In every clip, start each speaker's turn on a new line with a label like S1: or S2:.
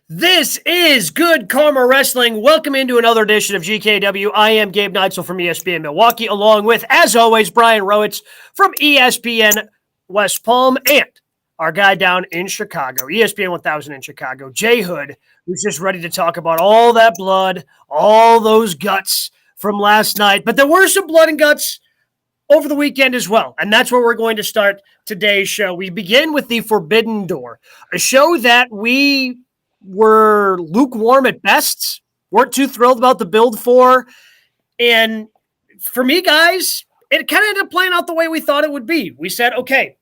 S1: This is Good Karma Wrestling. Welcome into another edition of GKW. I am Gabe Neitzel from ESPN Milwaukee, along with, as always, Brian Rowitz from ESPN West Palm, and our guy down in Chicago, ESPN 1000 in Chicago, Jay Hood, who's just ready to talk about all that blood, all those guts from last night. But there were some blood and guts over the weekend as well. And that's where we're going to start today's show. We begin with the Forbidden Door, a show that we were lukewarm at best, weren't too thrilled about the build for. And for me, guys, it kind of ended up playing out the way we thought it would be. We said, okay,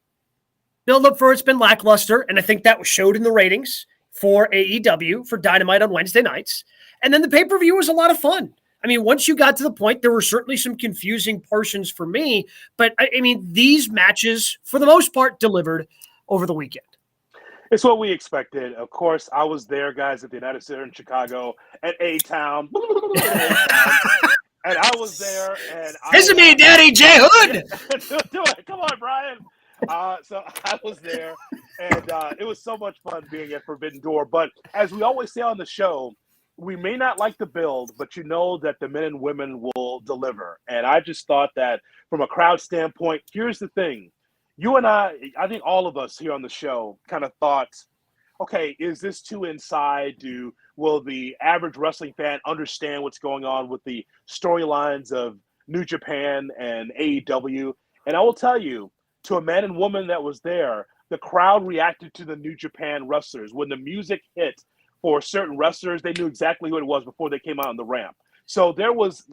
S1: build up for it's been lackluster. And I think that was showed in the ratings for AEW for Dynamite on Wednesday nights. And then the pay-per-view was a lot of fun. I mean, once you got to the point, there were certainly some confusing portions for me. But, I mean, these matches, for the most part, delivered over the weekend.
S2: It's what we expected. Of course, I was there, guys, at the United Center in Chicago, at A-Town. And I was there. And
S1: Listen to me, Daddy J. Hood.
S2: Do it. Come on, Brian. So I was there, and it was so much fun being at Forbidden Door. But as we always say on the show, we may not like the build, but you know that the men and women will deliver. And I just thought that from a crowd standpoint, here's the thing. You and I think all of us here on the show kind of thought, okay, is this too inside? Will the average wrestling fan understand what's going on with the storylines of New Japan and AEW? And I will tell you, to a man and woman that was there, the crowd reacted to the New Japan wrestlers. When the music hit for certain wrestlers, they knew exactly who it was before they came out on the ramp. So there was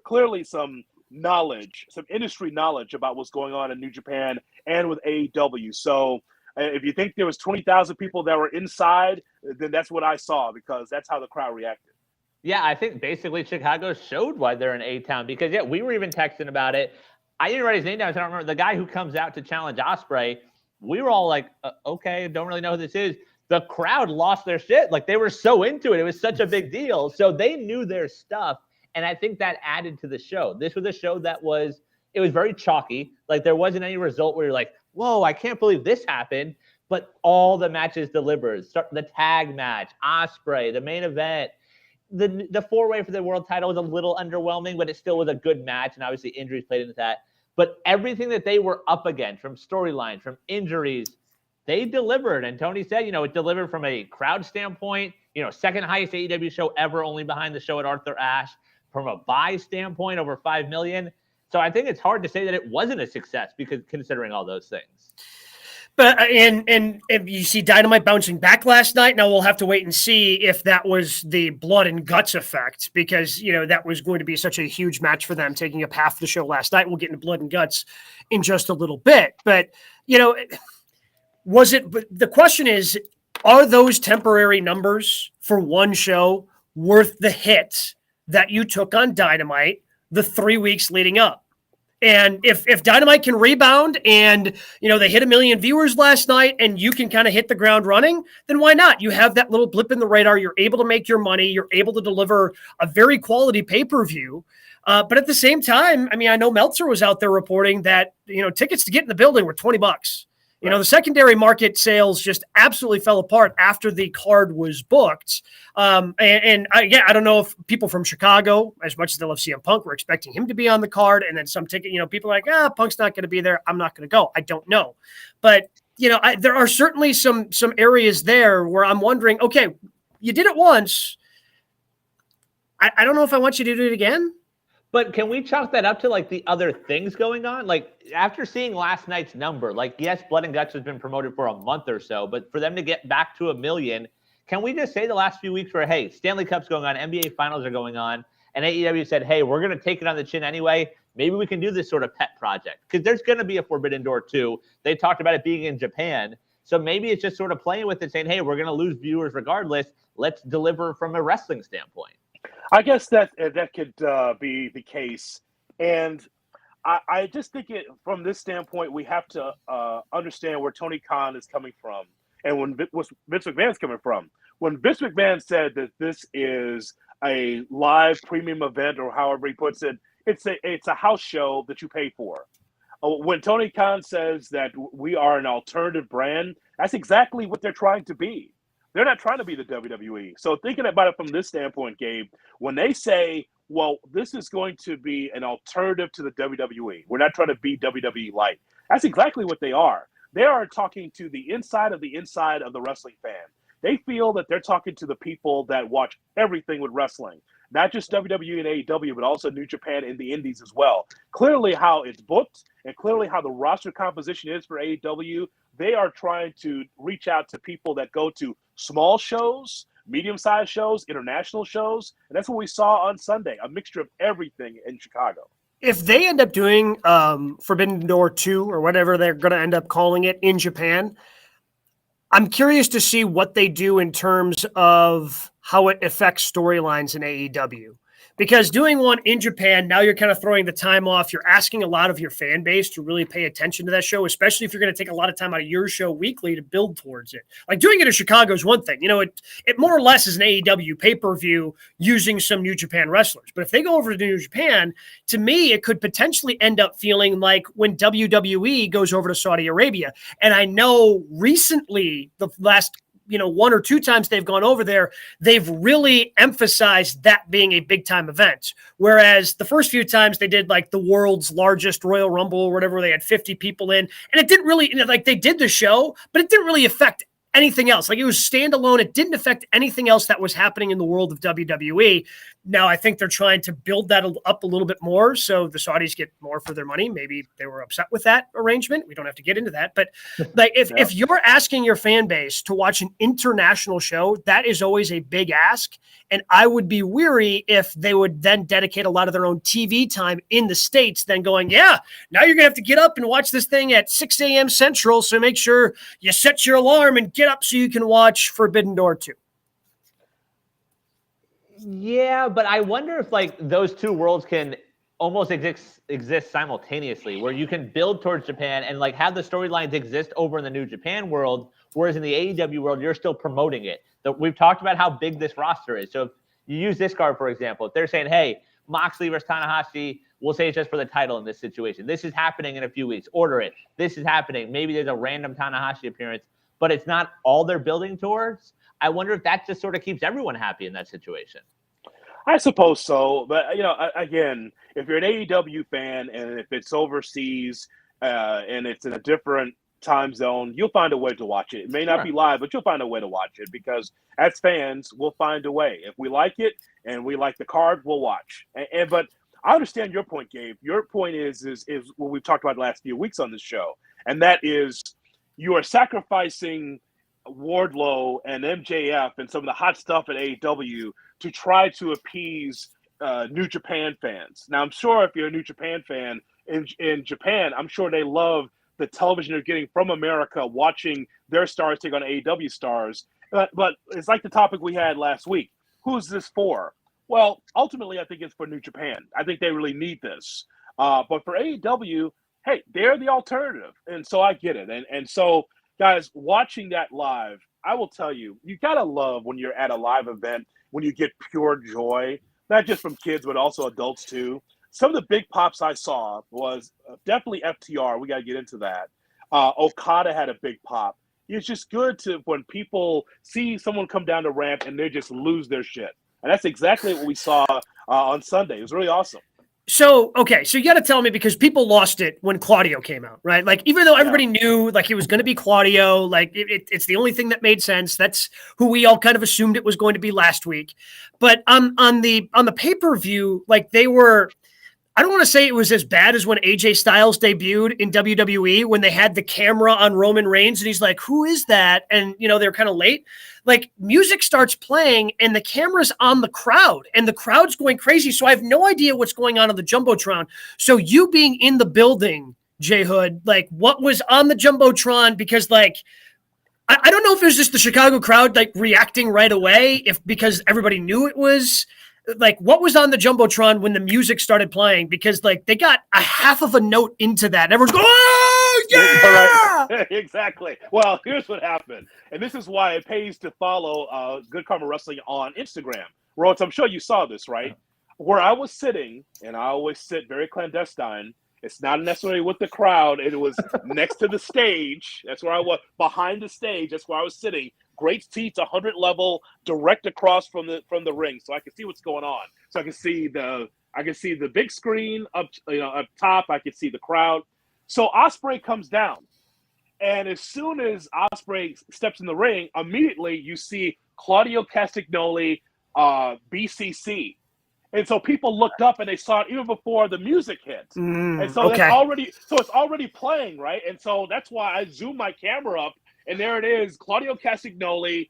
S2: clearly some knowledge, some industry knowledge about what's going on in New Japan and with AEW. So if you think there was 20,000 people that were inside, then that's what I saw, because that's how the crowd reacted.
S3: Yeah, I think basically Chicago showed why they're in A-Town, because, we were even texting about it. I didn't write his name down, so I don't remember. The guy who comes out to challenge Ospreay, we were all like, okay, don't really know who this is. The crowd lost their shit. Like, they were so into it. It was such a big deal. So they knew their stuff. And I think that added to the show. This was a show that was very chalky. Like, there wasn't any result where you're like, whoa, I can't believe this happened. But all the matches delivered. The tag match, Ospreay, the main event, the four-way for the world title was a little underwhelming, but it still was a good match. And obviously injuries played into that. But everything that they were up against, from storylines, from injuries, they delivered. And Tony said, it delivered from a crowd standpoint, second highest AEW show ever, only behind the show at Arthur Ashe. From a buy standpoint, over 5 million. So I think it's hard to say that it wasn't a success, because considering all those things.
S1: But and if you see Dynamite bouncing back last night, now we'll have to wait and see if that was the blood and guts effect, because that was going to be such a huge match for them, taking up half the show last night. We'll get into blood and guts in just a little bit. But was it? But the question is, are those temporary numbers for one show worth the hit that you took on Dynamite the 3 weeks leading up? And if Dynamite can rebound and, they hit 1 million viewers last night and you can kind of hit the ground running, then why not? You have that little blip in the radar. You're able to make your money. You're able to deliver a very quality pay-per-view. But at the same time, I know Meltzer was out there reporting that, tickets to get in the building were $20. The secondary market sales just absolutely fell apart after the card was booked. I don't know if people from Chicago, as much as they love CM Punk, were expecting him to be on the card. And then some ticket, people are like, Punk's not going to be there. I'm not going to go. I don't know. But, there are certainly some areas there where I'm wondering, okay, you did it once. I don't know if I want you to do it again.
S3: But can we chalk that up to, the other things going on? After seeing last night's number, yes, Blood and Guts has been promoted for a month or so, but for them to get back to 1 million, can we just say the last few weeks where, hey, Stanley Cup's going on, NBA Finals are going on, and AEW said, hey, we're going to take it on the chin anyway. Maybe we can do this sort of pet project, because there's going to be a Forbidden Door too. They talked about it being in Japan. So maybe it's just sort of playing with it, saying, hey, we're going to lose viewers regardless. Let's deliver from a wrestling standpoint.
S2: I guess that could be the case. And I just think from this standpoint, we have to understand where Tony Khan is coming from and when Vince McMahon's coming from. When Vince McMahon said that this is a live premium event, or however he puts it, it's a house show that you pay for. When Tony Khan says that we are an alternative brand, that's exactly what they're trying to be. They're not trying to be the WWE. So thinking about it from this standpoint, Gabe, when they say, well, this is going to be an alternative to the WWE, we're not trying to be WWE light. That's exactly what they are. They are talking to the inside of the wrestling fan. They feel that they're talking to the people that watch everything with wrestling, not just WWE and AEW, but also New Japan and the Indies as well. Clearly how it's booked and clearly how the roster composition is for AEW, they are trying to reach out to people that go to small shows, medium-sized shows, international shows, and that's what we saw on Sunday, a mixture of everything in Chicago.
S1: If they end up doing Forbidden Door 2 or whatever they're going to end up calling it in Japan, I'm curious to see what they do in terms of how it affects storylines in AEW. Because doing one in Japan, now you're kind of throwing the time off. You're asking a lot of your fan base to really pay attention to that show, especially if you're going to take a lot of time out of your show weekly to build towards it. Like doing it in Chicago is one thing. You know, it more or less is an AEW pay-per-view using some New Japan wrestlers. But if they go over to New Japan, to me, it could potentially end up feeling like when WWE goes over to Saudi Arabia. And I know recently, the last one or two times they've gone over there, they've really emphasized that being a big time event. Whereas the first few times they did like the world's largest Royal Rumble or whatever, they had 50 people in, and it didn't really, like they did the show, but it didn't really affect anything else. Like it was standalone. It didn't affect anything else that was happening in the world of WWE. Now, I think they're trying to build that up a little bit more so the Saudis get more for their money. Maybe they were upset with that arrangement. We don't have to get into that. But like if you're asking your fan base to watch an international show, that is always a big ask. And I would be weary if they would then dedicate a lot of their own TV time in the States, then going, yeah, now you're going to have to get up and watch this thing at 6 a.m. Central. So make sure you set your alarm and get up so you can watch Forbidden Door 2.
S3: Yeah, but I wonder if like those two worlds can almost exist simultaneously, where you can build towards Japan and like have the storylines exist over in the New Japan world, whereas in the AEW world, you're still promoting it. We've talked about how big this roster is. So if you use this card, for example, if they're saying, hey, Moxley versus Tanahashi, we'll say it's just for the title in this situation. This is happening in a few weeks. Order it. This is happening. Maybe there's a random Tanahashi appearance, but it's not all they're building towards. I wonder if that just sort of keeps everyone happy in that situation.
S2: I suppose so. But, again, if you're an AEW fan and if it's overseas and it's in a different time zone, you'll find a way to watch it. It may not be live, but you'll find a way to watch it because as fans, we'll find a way. If we like it and we like the card, we'll watch. But I understand your point, Gabe. Your point is what we've talked about the last few weeks on this show, and that is you are sacrificing Wardlow and MJF and some of the hot stuff at AEW to try to appease New Japan fans. Now, I'm sure if you're a New Japan fan in Japan, I'm sure they love the television they're getting from America, watching their stars take on AEW stars. But it's like the topic we had last week. Who's this for? Well, ultimately, I think it's for New Japan. I think they really need this. But for AEW, hey, they're the alternative. And so I get it. And so, guys, watching that live, I will tell you, you got to love when you're at a live event, when you get pure joy, not just from kids, but also adults too. Some of the big pops I saw was definitely FTR. We got to get into that. Okada had a big pop. It's just good to when people see someone come down the ramp and they just lose their shit. And that's exactly what we saw on Sunday. It was really awesome.
S1: So you got to tell me, because people lost it when Claudio came out, right? Like, even though everybody knew like he was going to be Claudio, like it's the only thing that made sense. That's who we all kind of assumed it was going to be last week. But on the pay-per-view, like they were, I don't want to say it was as bad as when AJ Styles debuted in WWE when they had the camera on Roman Reigns and he's like, who is that? And, they're kind of late. Like, music starts playing and the camera's on the crowd and the crowd's going crazy. So I have no idea what's going on the Jumbotron. So you being in the building, J Hood, like what was on the Jumbotron? Because like, I don't know if it was just the Chicago crowd like reacting right away, because everybody knew it was. Like, what was on the Jumbotron when the music started playing? Because, like, they got a half of a note into that. And everyone's going, oh, yeah!
S2: Right. Exactly. Well, here's what happened. And this is why it pays to follow Good Karma Wrestling on Instagram. Rhodes, I'm sure you saw this, right? Where I was sitting, and I always sit very clandestine. It's not necessarily with the crowd. It was next to the stage. That's where I was, behind the stage. That's where I was sitting. great seats, 100 level, direct across from the ring, so I can see what's going on. So I can see the big screen up top. I can see the crowd. So Ospreay comes down, and as soon as Ospreay steps in the ring, immediately you see Claudio Castagnoli, BCC. And so people looked up and they saw it even before the music hit. And so it's already playing, right? And so that's why I zoomed my camera up, and there it is, Claudio Castagnoli,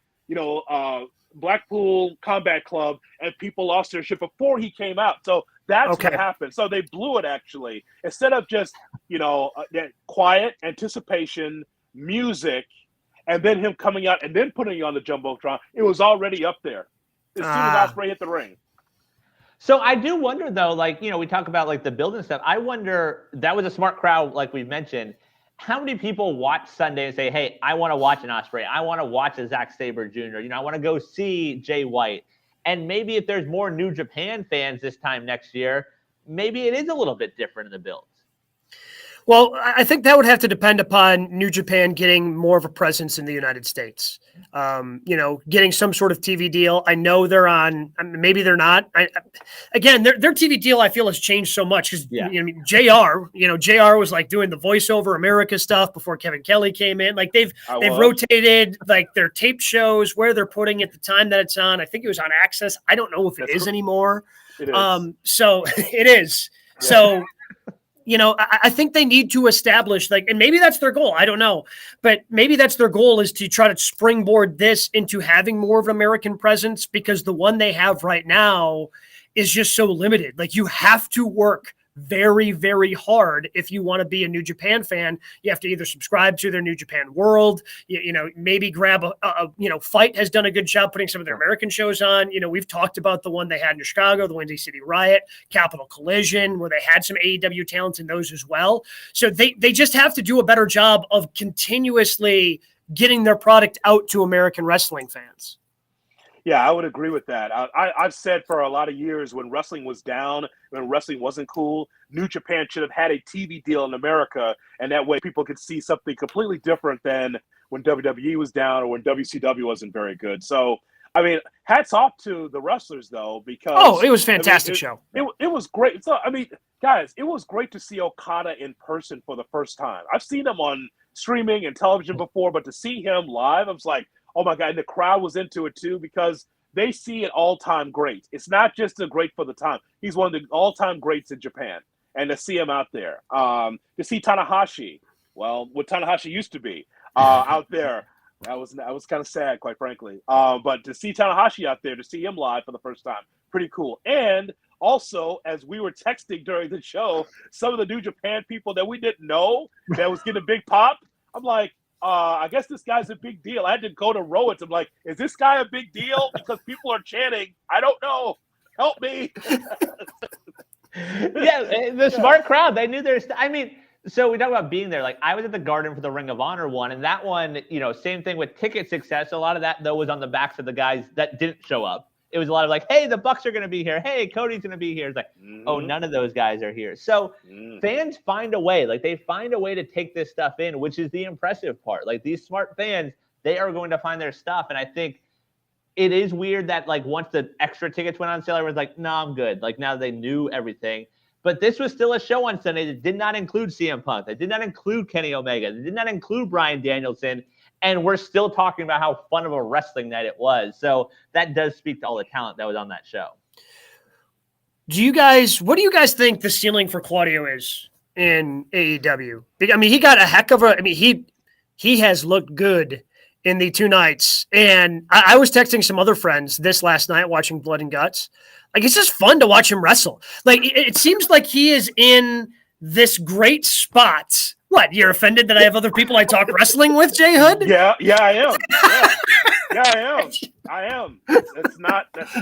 S2: Blackpool Combat Club, and people lost their shit before he came out. So that's what happened. So they blew it, actually. Instead of just, that quiet anticipation, music, and then him coming out and then putting you on the Jumbotron, it was already up there as soon as Ospreay hit the ring.
S3: So I do wonder, though, we talk about the build and stuff. I wonder, that was a smart crowd, like we've mentioned. How many people watch Sunday and say, hey, I want to watch an Ospreay. I want to watch a Zack Sabre Jr. I want to go see Jay White. And maybe if there's more New Japan fans this time next year, maybe it is a little bit different in the builds.
S1: Well, I think that would have to depend upon New Japan getting more of a presence in the United States. Getting some sort of TV deal. I know they're on. Maybe they're not. Again, their TV deal I feel has changed so much because JR was doing the voiceover America stuff before Kevin Kelly came in. They've rotated their tape shows where they're putting it, the time that it's on. I think it was on Access. I don't know if it is anymore.
S2: It is.
S1: So it is. Yeah. So. I think they need to establish and maybe that's their goal. I don't know, but maybe that's their goal is to try to springboard this into having more of an American presence, because the one they have right now is just so limited. You have to work very, very hard if you want to be a New Japan fan. You have to either subscribe to their New Japan World, maybe grab a Fight has done a good job putting some of their American shows on. We've talked about the one they had in Chicago, the Windy City Riot, Capital Collision, where they had some AEW talents in those as well. So they just have to do a better job of continuously getting their product out to American wrestling fans.
S2: Yeah, I would agree with that. I've said for a lot of years, when wrestling was down, when wrestling wasn't cool, New Japan should have had a TV deal in America, and that way people could see something completely different than when WWE was down or when WCW wasn't very good. So, hats off to the wrestlers, though, because...
S1: it was a fantastic show.
S2: It was great. So, guys, it was great to see Okada in person for the first time. I've seen him on streaming and television before, but to see him live, I was like, oh my God, and the crowd was into it too, because they see an all-time great. It's not just a great for the time. He's one of the all-time greats in Japan. And to see him out there, to see Tanahashi, well, what Tanahashi used to be out there, I was kind of sad, quite frankly. But to see Tanahashi out there, to see him live for the first time, pretty cool. And also, as we were texting during the show, some of the New Japan people that we didn't know that was getting a big pop, I'm like, I guess this guy's a big deal. I had to go to Rowitz. I'm like, is this guy a big deal? Because people are chanting, I don't know. Help me.
S3: The smart crowd. They knew there's. So we talk about being there. I was at the Garden for the Ring of Honor one, and that one, same thing with ticket success. A lot of that, though, was on the backs of the guys that didn't show up. It was a lot of hey, the Bucks are going to be here. Hey, Cody's going to be here. It's oh, none of those guys are here. So fans find a way. They find a way to take this stuff in, which is the impressive part. These smart fans, they are going to find their stuff. And I think it is weird that once the extra tickets went on sale, everyone's like, no, I'm good. Now they knew everything. But this was still a show on Sunday that did not include CM Punk. That did not include Kenny Omega. That did not include Bryan Danielson. And we're still talking about how fun of a wrestling night it was. So that does speak to all the talent that was on that show.
S1: What do you guys think the ceiling for Claudio is in AEW? He got a heck of he has looked good in the 2 nights. And I was texting some other friends this last night watching Blood and Guts. It's just fun to watch him wrestle. It seems like he is in this great spot. What, you're offended that I have other people I talk wrestling with, Jay Hood?
S2: Yeah, I am. I am. That's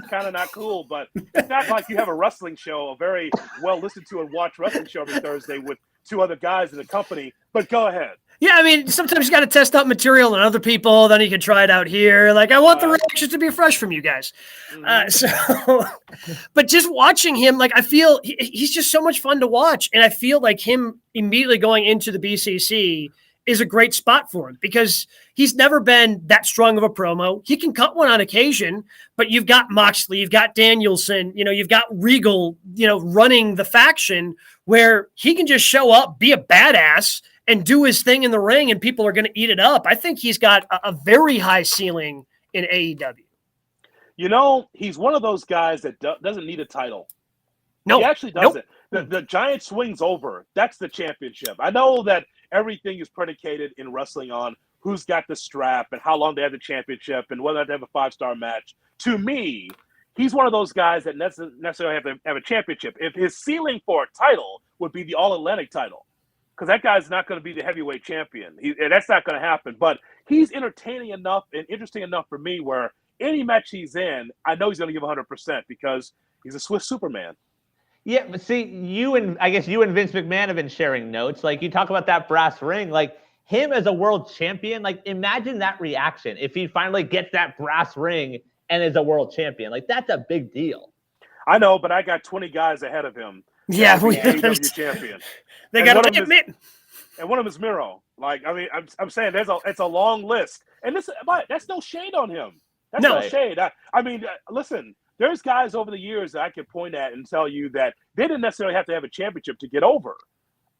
S2: kind of not cool, but it's not like you have a wrestling show, a very well listened to and watched wrestling show every Thursday with 2 other guys in the company, but go ahead.
S1: Yeah, sometimes you got to test out material on other people, then you can try it out here. I want the reactions to be fresh from you guys. But just watching him, I feel he's just so much fun to watch. And I feel like him immediately going into the BCC is a great spot for him because he's never been that strong of a promo. He can cut one on occasion, but you've got Moxley, you've got Danielson, you've got Regal, running the faction where he can just show up, be a badass, and do his thing in the ring, and people are going to eat it up. I think he's got a very high ceiling in AEW.
S2: He's one of those guys that doesn't need a title.
S1: No,
S2: he actually doesn't. The giant swings over. That's the championship. I know that everything is predicated in wrestling on who's got the strap and how long they have the championship and whether they have a 5-star match. To me, he's one of those guys that necessarily have to have a championship. If his ceiling for a title would be the All-Atlantic title, because that guy's not going to be the heavyweight champion. That's not going to happen. But he's entertaining enough and interesting enough for me where any match he's in, I know he's going to give 100% because he's a Swiss Superman.
S3: Yeah, but see, I guess you and Vince McMahon have been sharing notes. Like, you talk about that brass ring, like him as a world champion, like imagine that reaction if he finally gets that brass ring and is a world champion. Like, that's a big deal.
S2: I know, but I got 20 guys ahead of him.
S1: Yeah,
S2: AEW champion.
S1: They got to admit.
S2: And one of them is Miro. Like, I mean, I'm saying it's a long list. And that's no shade on him. That's no shade. I mean, listen, there's guys over the years that I can point at and tell you that they didn't necessarily have to have a championship to get over.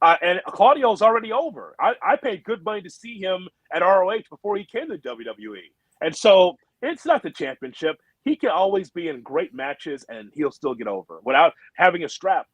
S2: And Claudio's already over. I paid good money to see him at ROH before he came to WWE. And so it's not the championship. He can always be in great matches and he'll still get over without having a strap.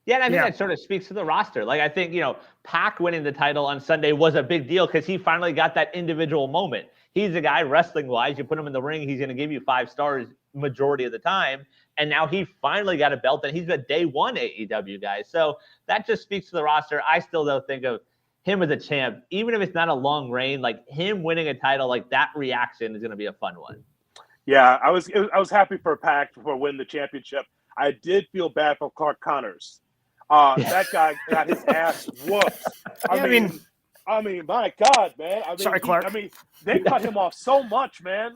S3: Yeah, and I think that sort of speaks to the roster. Like, I think, Pac winning the title on Sunday was a big deal because he finally got that individual moment. He's a guy, wrestling-wise, you put him in the ring, he's going to give you 5 stars majority of the time. And now he finally got a belt, and he's a day one AEW guy. So that just speaks to the roster. I still, though, think of him as a champ. Even if it's not a long reign, like him winning a title, like that reaction is going to be a fun one.
S2: Yeah, I was happy for Pac for winning the championship. I did feel bad for Clark Connors. That guy got his ass whooped. I mean, my God, man.
S1: Sorry, Clark.
S2: They cut him off so much, man.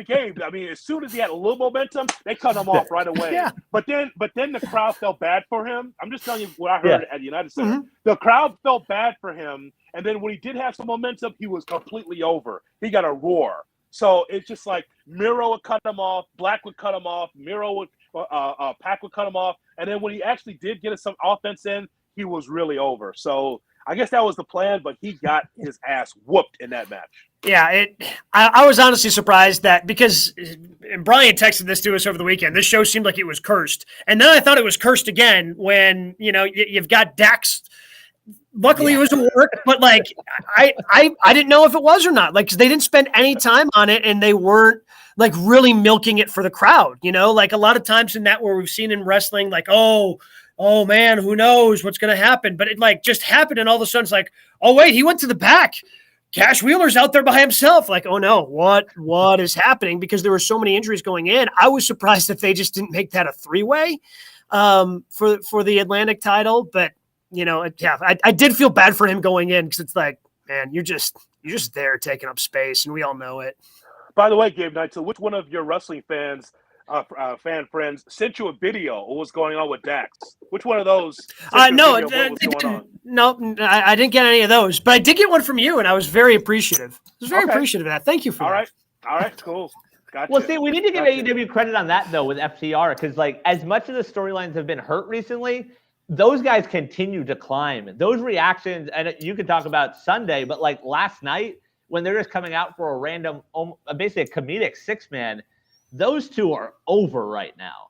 S2: Gabe, as soon as he had a little momentum, they cut him off right away.
S1: Yeah.
S2: But then the crowd felt bad for him. I'm just telling you what I heard at United Center.
S1: Mm-hmm.
S2: The crowd felt bad for him, and then when he did have some momentum, he was completely over. He got a roar. So it's just like Miro would cut him off, Black would cut him off, Pac would cut him off, and then when he actually did get some offense in, he was really over. So I guess that was the plan, but he got his ass whooped in that match.
S1: Yeah, I was honestly surprised that because Brian texted this to us over the weekend. This show seemed like it was cursed, and then I thought it was cursed again when you've got Dax. Luckily, it was a work, but like I didn't know if it was or not. Like, 'cause they didn't spend any time on it, and they weren't like really milking it for the crowd. Like a lot of times in that where we've seen in wrestling, like oh man, who knows what's going to happen? But it like just happened, and all of a sudden it's like, oh wait, he went to the back. Cash Wheeler's out there by himself. Like, oh no, what is happening? Because there were so many injuries going in. I was surprised that they just didn't make that a 3-way for the Atlantic title, but. I did feel bad for him going in because it's like, man, you're just there taking up space, and we all know it.
S2: By the way, Gabe Neitzel, which one of your wrestling fan friends sent you a video of what's going on with Dax? Which one of those?
S1: No, I didn't get any of those, but I did get one from you, and I was very appreciative. I was very appreciative of that. Thank you for that.
S2: All right, cool. Gotcha.
S3: Well, see, we need to give AEW credit on that, though, with FTR, because, like, as much as the storylines have been hurt recently, those guys continue to climb. Those reactions, and you could talk about Sunday, but like last night when they're just coming out for a random, basically a comedic 6-man, those two are over right now.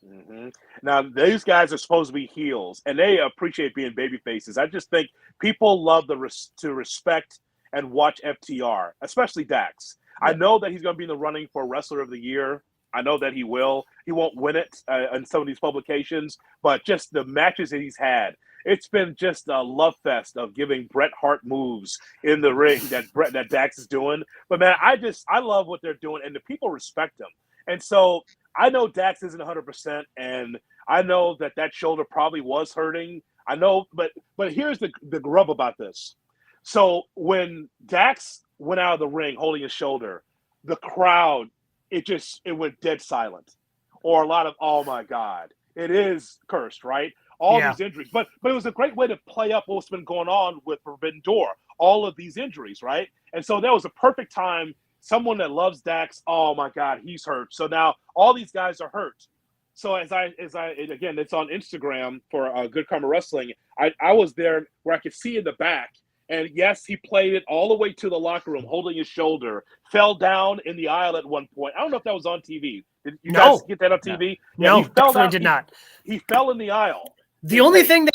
S2: Mm-hmm. Now, these guys are supposed to be heels, and they appreciate being baby faces. I just think people love to respect and watch FTR, especially Dax. I know that he's going to be in the running for Wrestler of the Year. I know that he will. He won't win it in some of these publications, but just the matches that he's had, it's been just a love fest of giving Bret Hart moves in the ring that Dax is doing. But man, I love what they're doing, and the people respect him. And so I know Dax isn't 100%, and I know that shoulder probably was hurting. I know, but here's the rub about this. So when Dax went out of the ring holding his shoulder, the crowd, it went dead silent, or a lot of, oh my God, it is cursed, right? All these injuries, but it was a great way to play up what's been going on with Forbidden Door. all of these injuries, right? And so that was a perfect time. Someone that loves Dax, oh my God, he's hurt. So now all these guys are hurt. So as I again, it's on Instagram for Good Karma Wrestling. I was there where I could see in the back, and yes, he played it all the way to the locker room, holding his shoulder. Fell down in the aisle at one point. I don't know if that was on TV. Did you guys get that on TV?
S1: No,
S2: he fell
S1: definitely
S2: down.
S1: did not.
S2: He fell in the aisle.
S1: The only thing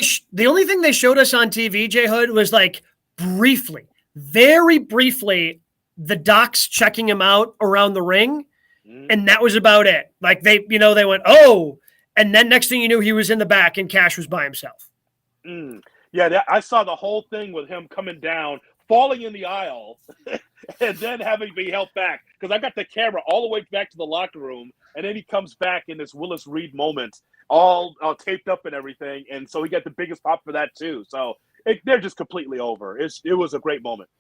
S1: they showed us on TV, J Hood, was like briefly, very briefly, the docs checking him out around the ring. And that was about it. Like they went, oh, and then next thing you knew, he was in the back and Cash was by himself.
S2: Yeah, I saw the whole thing with him coming down, falling in the aisle, and then having to be helped back. Because I got the camera all the way back to the locker room, and then he comes back in this Willis Reed moment, all taped up and everything. And so he got the biggest pop for that too. So they're just completely over. It was a great moment.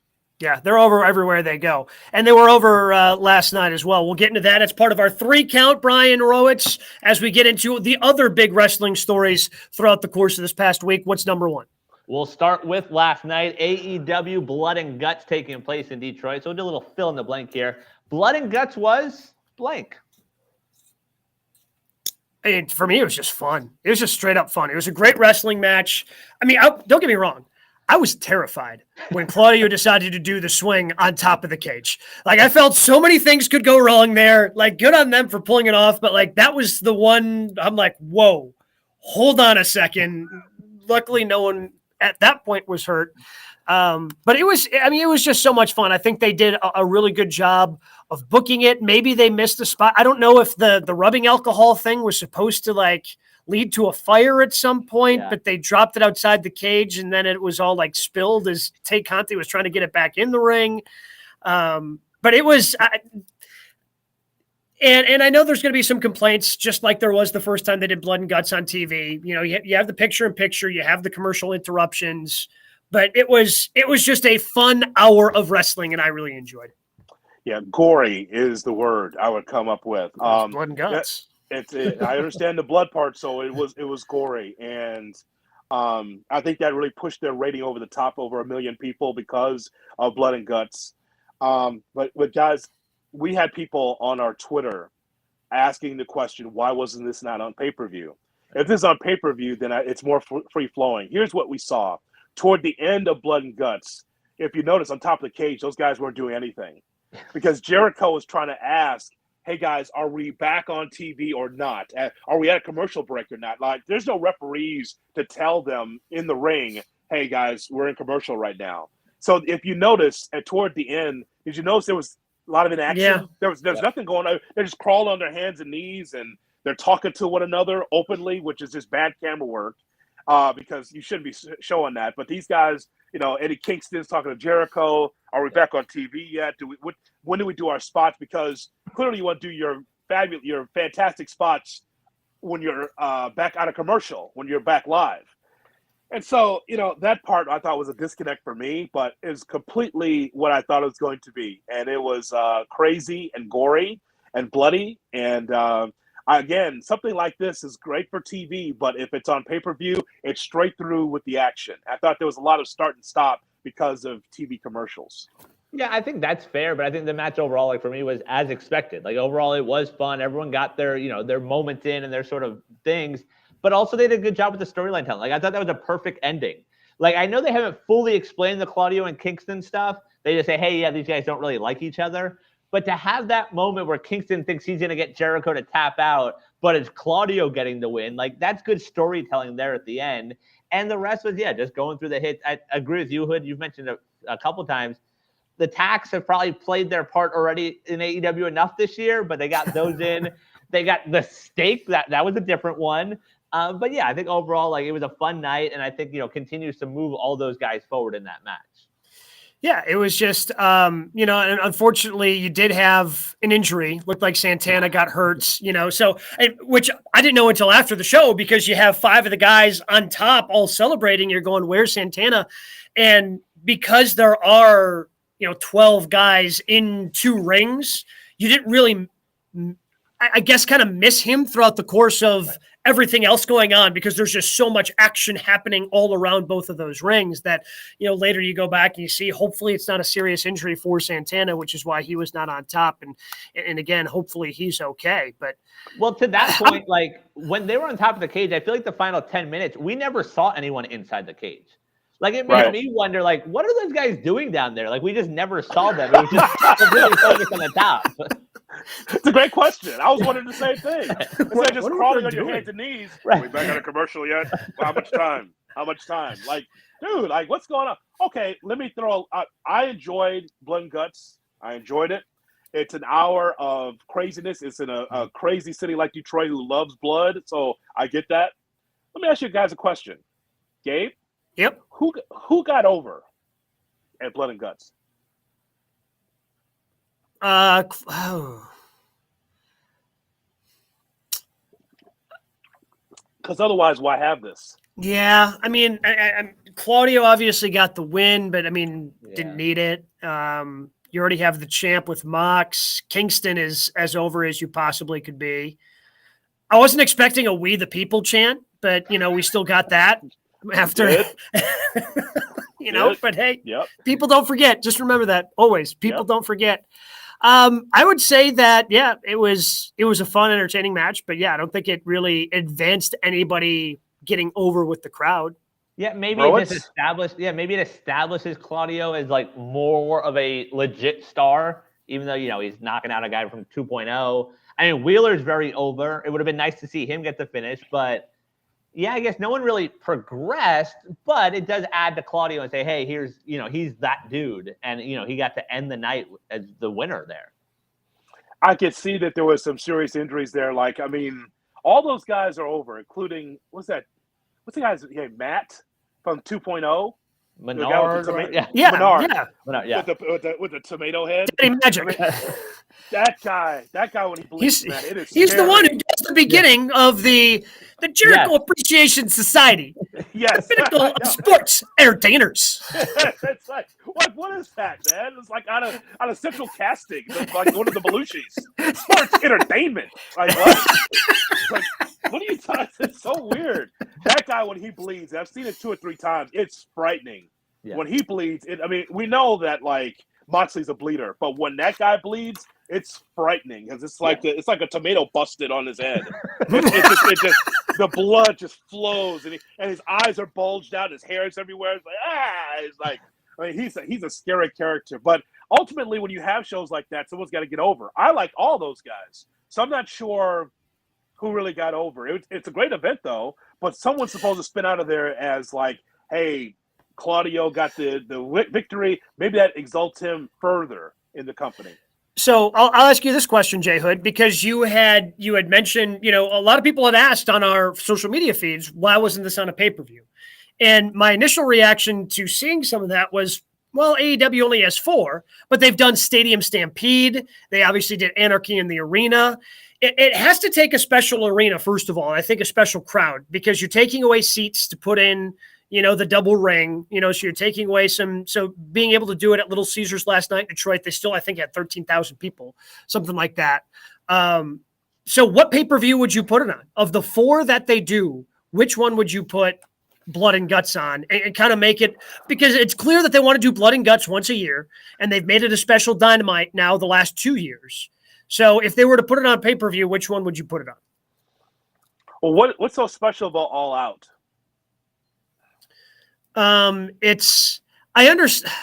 S1: Yeah, they're over everywhere they go. And they were over last night as well. We'll get into that. It's part of our 3-count, Brian Rowitz, as we get into the other big wrestling stories throughout the course of this past week. What's number one?
S3: We'll start with last night, AEW Blood and Guts taking place in Detroit. So we'll do a little fill in the blank here. Blood and Guts was blank.
S1: And for me, it was just fun. It was just straight up fun. It was a great wrestling match. I mean, don't get me wrong. I was terrified when Claudio decided to do the swing on top of the cage. Like, I felt so many things could go wrong there. Like, good on them for pulling it off. But, like, that was the one I'm like, whoa, hold on a second. Luckily, no one at that point was hurt. But it was just so much fun. I think they did a really good job of booking it. Maybe they missed the spot. I don't know if the rubbing alcohol thing was supposed to, like, lead to a fire at some point, but they dropped it outside the cage, and then it was all like spilled as Tay Conti was trying to get it back in the ring. But it was, and I know there's going to be some complaints, just like there was the first time they did Blood and Guts on TV. You know, you have the picture-in-picture, you have the commercial interruptions, but it was just a fun hour of wrestling, and I really enjoyed it.
S2: Yeah, gory is the word I would come up with.
S1: Blood and Guts.
S2: I understand the blood part, so it was gory, and I think that really pushed their rating over the top, over 1 million people because of Blood and Guts. But guys, we had people on our Twitter asking the question, why wasn't this not on pay-per-view? If this is on pay-per-view, then it's more free-flowing. Here's what we saw. Toward the end of Blood and Guts, if you notice on top of the cage, those guys weren't doing anything because Jericho was trying to ask, hey guys, are we back on TV or not? Are we at a commercial break or not? Like, there's no referees to tell them in the ring, hey guys, we're in commercial right now. So if you notice toward the end, did you notice there was a lot of inaction? Yeah. There's nothing going on. They're just crawling on their hands and knees, and they're talking to one another openly, which is just bad camera work because you shouldn't be showing that. But these guys, you know, Eddie Kingston's talking to Jericho. Are we back on TV yet? When do we do our spots? Because clearly you want to do your fantastic spots when you're back out of commercial, when you're back live. And so, you know, that part I thought was a disconnect for me, but it was completely what I thought it was going to be. And it was crazy and gory and bloody. And again, something like this is great for TV, but if it's on pay-per-view, it's straight through with the action. I thought there was a lot of start and stop because of TV commercials.
S3: Yeah, I think that's fair, but I think the match overall, like for me, was as expected. Like overall, it was fun. Everyone got their, their moments in and their sort of things, but also they did a good job with the storyline telling. Like I thought that was a perfect ending. Like I know they haven't fully explained the Claudio and Kingston stuff. They just say, hey, yeah, these guys don't really like each other. But to have that moment where Kingston thinks he's going to get Jericho to tap out, but it's Claudio getting the win, like that's good storytelling there at the end. And the rest was, just going through the hits. I agree with you, Hood. You've mentioned it a couple times. The Tax have probably played their part already in AEW enough this year, but they got those in. They got the stake. That was a different one. But yeah, I think overall, like it was a fun night, and I think continues to move all those guys forward in that match.
S1: Yeah, it was just, and unfortunately, you did have an injury. Looked like Santana got hurt, which I didn't know until after the show because you have 5 of the guys on top all celebrating. You're going, where's Santana? And because there are, 12 guys in 2 rings, you didn't really, I guess, kind of miss him throughout the course of everything else going on, because there's just so much action happening all around both of those rings that, later you go back and you see, hopefully it's not a serious injury for Santana, which is why he was not on top. And again, hopefully he's okay. But
S3: well, to that point, like when they were on top of the cage, I feel like the final 10 minutes, we never saw anyone inside the cage. Like it made me wonder, like, what are those guys doing down there? Like we just never saw them. It was just completely focused on the top.
S2: It's a great question. I was wondering the same thing. Instead of just crawling on your hands and knees.
S3: Right.
S2: Are we back on a commercial yet? How much time? How much time? Like, dude, like, what's going on? Okay, let me throw. I enjoyed Blood and Guts. I enjoyed it. It's an hour of craziness. It's in a crazy city like Detroit who loves blood. So I get that. Let me ask you guys a question. Gabe?
S1: Yep.
S2: Who got over at Blood and Guts? Because otherwise, why have this?
S1: Yeah, I mean, Claudio obviously got the win, but I mean, didn't need it. You already have the champ with Mox. Kingston is as over as you possibly could be. I wasn't expecting a "We the People" chant, but we still got that after. But hey, people don't forget. Just remember that always. People don't forget. I would say that, it was a fun, entertaining match, but I don't think it really advanced anybody getting over with the crowd.
S3: Yeah, maybe it just established. Yeah, maybe it establishes Claudio as like more of a legit star, even though he's knocking out a guy from 2.0. I mean, Wheeler's very over. It would have been nice to see him get the finish, but I guess no one really progressed. But it does add to Claudio and say, hey, here's he's that dude, and he got to end the night as the winner there.
S2: I could see that there was some serious injuries there. Like, I mean, all those guys are over, including what's the guy's name? Matt from 2.0.
S3: Menard,
S2: Menard. With the tomato head.
S1: Magic.
S2: That guy when he bleeds,
S1: he's the one who does the beginning of the Jericho Appreciation Society.
S2: Yes.
S1: The pinnacle of sports entertainers.
S2: It's like, what is that, man? It's like out of central casting. It's like one of the Belushis. Sports entertainment. Like what? It's like, what are you talking? It's so weird. That guy when he bleeds, I've seen it 2 or 3 times. It's frightening. Yeah. When he bleeds, we know that like Moxley's a bleeder, but when that guy bleeds, it's frightening because it's like it's like a tomato busted on his head. It just the blood just flows and his eyes are bulged out, his hair is everywhere. It's like it's like he's a scary character. But ultimately, when you have shows like that, someone's got to get over. I like all those guys, so I'm not sure who really got over. It's a great event though, but someone's supposed to spin out of there as like, hey, Claudio got the victory. Maybe that exalts him further in the company.
S1: So I'll ask you this question, Jay Hood, because you had mentioned, a lot of people had asked on our social media feeds, why wasn't this on a pay-per-view? And my initial reaction to seeing some of that was, well, AEW only has 4, but they've done Stadium Stampede. They obviously did Anarchy in the Arena. It has to take a special arena, first of all. I think a special crowd, because you're taking away seats to put in, the double ring, so you're taking away so being able to do it at Little Caesars last night in Detroit, they still, I think, had 13,000 people, something like that. So what pay-per-view would you put it on? Of the 4 that they do, which one would you put Blood and Guts on and kind of make it, because it's clear that they want to do Blood and Guts once a year, and they've made it a special Dynamite now the last 2 years. So if they were to put it on pay-per-view, which one would you put it on?
S2: Well, what's so special about All Out?
S1: I understand,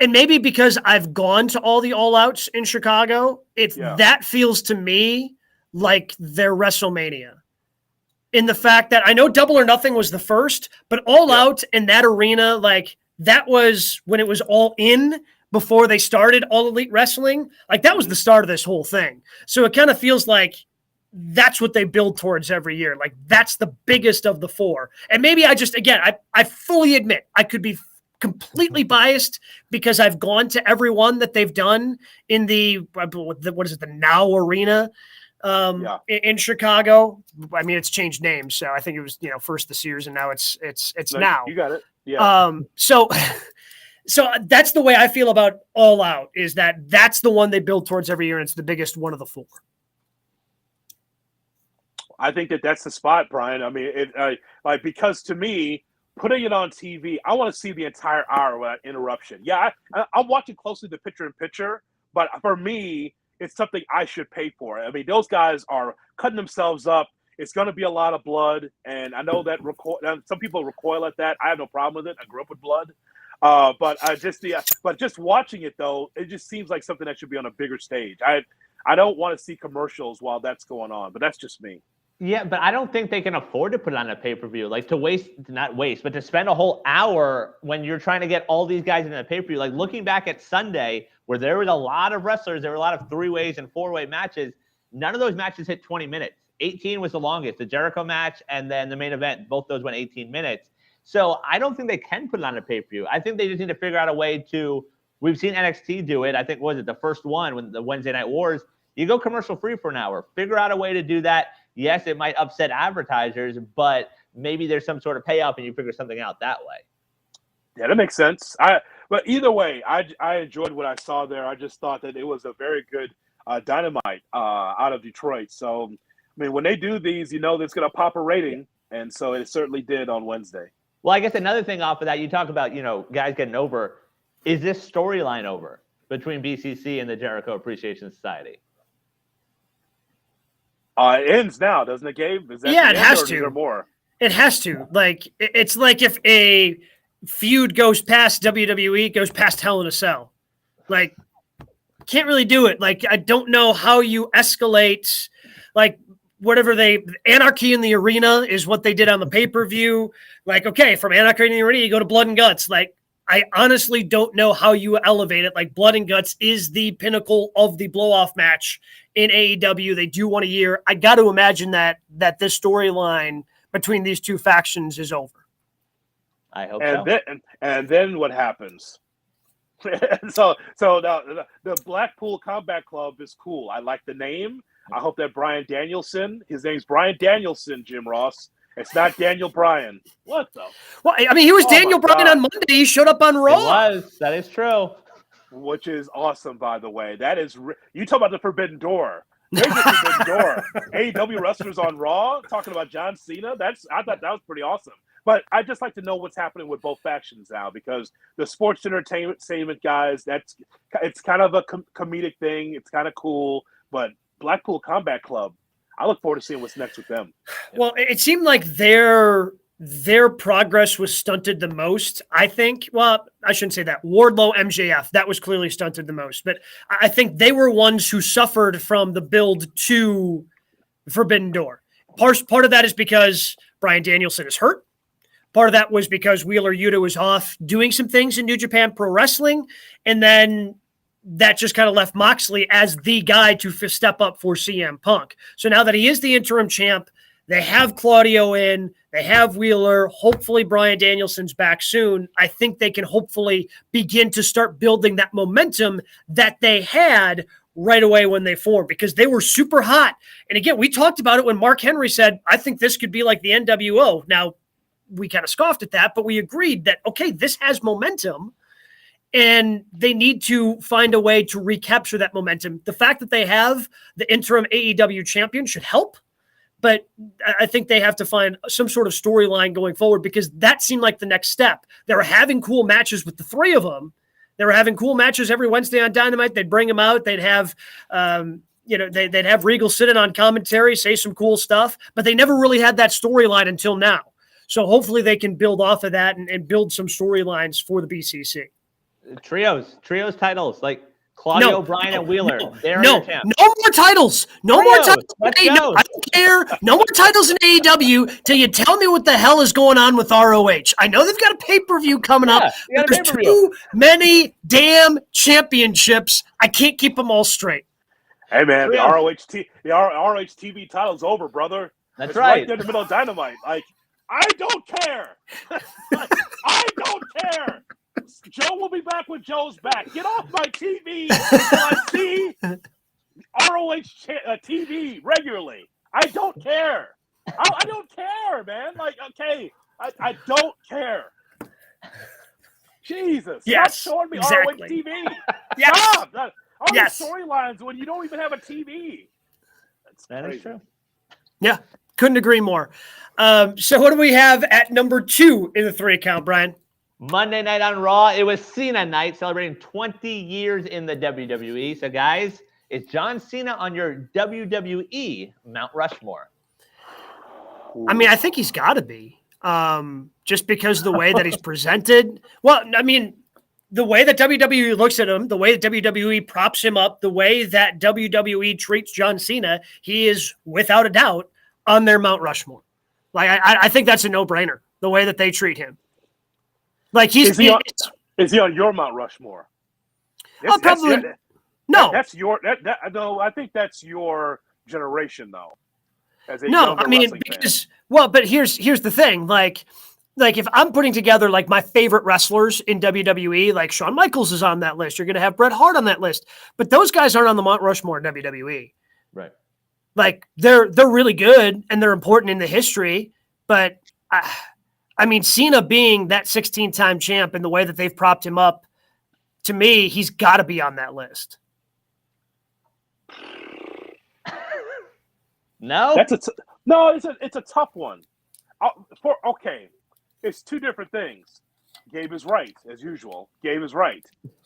S1: and maybe because I've gone to all the All Outs in Chicago, that feels to me like their WrestleMania. In the fact that I know Double or Nothing was the first, but All Out in that arena, like that was when it was all in before they started All Elite Wrestling. Like that was the start of this whole thing. So it kind of feels like that's what they build towards every year. Like that's the biggest of the 4. And maybe I fully admit I could be completely biased because I've gone to every one that they've done in the Now Arena in Chicago. I mean, it's changed names. So I think it was, first the Sears and now it's Now.
S2: You got it. Yeah.
S1: So that's the way I feel about All Out, is that's the one they build towards every year. And it's the biggest one of the 4.
S2: I think that's the spot, Brian. I mean, because to me, putting it on TV, I want to see the entire hour without interruption. Yeah, I'm watching closely the picture-in-picture, but for me, it's something I should pay for. I mean, those guys are cutting themselves up. It's going to be a lot of blood, and I know that some people recoil at that. I have no problem with it. I grew up with blood, but just watching it though, it just seems like something that should be on a bigger stage. I don't want to see commercials while that's going on, but that's just me.
S3: Yeah, but I don't think they can afford to put it on a pay-per-view. Like not waste, but to spend a whole hour when you're trying to get all these guys in a pay-per-view. Like looking back at Sunday, where there was a lot of wrestlers, there were a lot of 3-ways and 4-way matches. None of those matches hit 20 minutes. 18 was the longest, the Jericho match, and then the main event. Both those went 18 minutes. So I don't think they can put it on a pay-per-view. I think they just need to figure out a way to. We've seen NXT do it. I think was it the first one when the Wednesday Night Wars. You go commercial free for an hour. Figure out a way to do that. Yes, it might upset advertisers, but maybe there's some sort of payoff and you figure something out that way.
S2: Yeah, that makes sense. But either way, I enjoyed what I saw there. I just thought that it was a very good Dynamite out of Detroit. So, I mean, when they do these, you know, it's going to pop a rating. And so it certainly did on Wednesday.
S3: Well, I guess another thing off of that, you talk about, you know, guys getting over. Is this storyline over between BCC and the Jericho Appreciation Society?
S2: It ends now, doesn't it, Gabe? Is that
S1: Yeah, it has
S2: to. Is there more?
S1: It has to. Like, it's like if a feud goes past WWE, goes past Hell in a Cell. Like, can't really do it. Like, I don't know how you escalate, like, whatever Anarchy in the Arena is what they did on the pay-per-view. Like, okay, from Anarchy in the Arena, you go to Blood and Guts. Like, I honestly don't know how you elevate it. Like, Blood and Guts is the pinnacle of the blow-off match in AEW. They do one a year. I got to imagine that this storyline between these two factions is over.
S3: I hope so.
S2: And then what happens? so the Blackpool Combat Club is cool. I like the name. I hope that Bryan Danielson, his name's Bryan Danielson, Jim Ross. It's not Daniel Bryan. What the?
S1: Well, I mean, he was Daniel Bryan on Monday. He showed up on Raw.
S3: It was. That is true. Which
S2: is awesome, by the way. That is you talk about the Forbidden Door. There's the Forbidden Door. AEW wrestlers on Raw talking about John Cena. I thought that was pretty awesome. But I just like to know what's happening with both factions now, because the sports entertainment guys, it's kind of a comedic thing. It's kind of cool. But Blackpool Combat Club, I look forward to seeing what's next with them.
S1: Well, it seemed like their progress was stunted the most, I think. Well, I shouldn't say that. Wardlow, MJF, that was clearly stunted the most. But I think they were ones who suffered from the build to Forbidden Door. Part of that is because Bryan Danielson is hurt. Part of that was because Wheeler Yuta was off doing some things in New Japan Pro Wrestling. And then that just kind of left Moxley as the guy to step up for CM Punk. So now that he is the interim champ, they have Claudio in, they have Wheeler. Hopefully Bryan Danielson's back soon. I think they can hopefully begin to start building that momentum that they had right away when they formed, because they were super hot. And again, we talked about it when Mark Henry said, I think this could be like the NWO. Now, we kind of scoffed at that, but we agreed that, okay, this has momentum and they need to find a way to recapture that momentum. The fact that they have the interim AEW champion should help, but I think they have to find some sort of storyline going forward, because that seemed like the next step. They were having cool matches with the three of them. They were having cool matches every Wednesday on Dynamite. They'd bring them out. They'd have, they'd have Regal sit in on commentary, say some cool stuff, but they never really had that storyline until now. So hopefully they can build off of that and build some storylines for the BCC.
S3: Trios titles, like Claudio, Bryan, and Wheeler.
S1: No more titles. No more titles. Hey, no, I don't care. No more titles in AEW till you tell me what the hell is going on with ROH. I know they've got a pay-per-view coming up. There's too many damn championships. I can't keep them all straight.
S2: Hey, man, the ROH TV title's over, brother.
S3: That's
S2: it's
S3: right.
S2: There in the middle of Dynamite. Like, I don't care. I don't care. Joe will be back when Joe's back. Get off my TV until I see ROH TV regularly. I don't care. I don't care, man. Like, okay, I don't care. Jesus.
S1: Yes,
S2: stop showing me
S1: exactly.
S2: ROH TV.
S1: Yes.
S2: Stop. All these storylines when you don't even have a TV.
S3: That is true.
S1: Yeah. Couldn't agree more. So what do we have at number 2 in the 3 count, Brian?
S3: Monday night on Raw, it was Cena night, celebrating 20 years in the WWE. So, guys, is John Cena on your WWE Mount Rushmore?
S1: I mean, I think he's got to be, just because the way that he's presented. Well, I mean, the way that WWE looks at him, the way that WWE props him up, the way that WWE treats John Cena, he is without a doubt on their Mount Rushmore. Like, I think that's a no-brainer, the way that they treat him. Like,
S2: is he on your Mount Rushmore?
S1: Probably no.
S2: That's your no. I think that's your generation, though.
S1: No, I mean, because but here's the thing. Like if I'm putting together like my favorite wrestlers in WWE, like Shawn Michaels is on that list. You're going to have Bret Hart on that list, but those guys aren't on the Mount Rushmore in WWE.
S3: Right.
S1: Like they're really good and they're important in the history, but I mean, Cena being that 16-time champ and the way that they've propped him up, to me, he's got to be on that list.
S3: No,
S2: it's a tough one. It's two different things. Gabe is right, as usual. Gabe is right.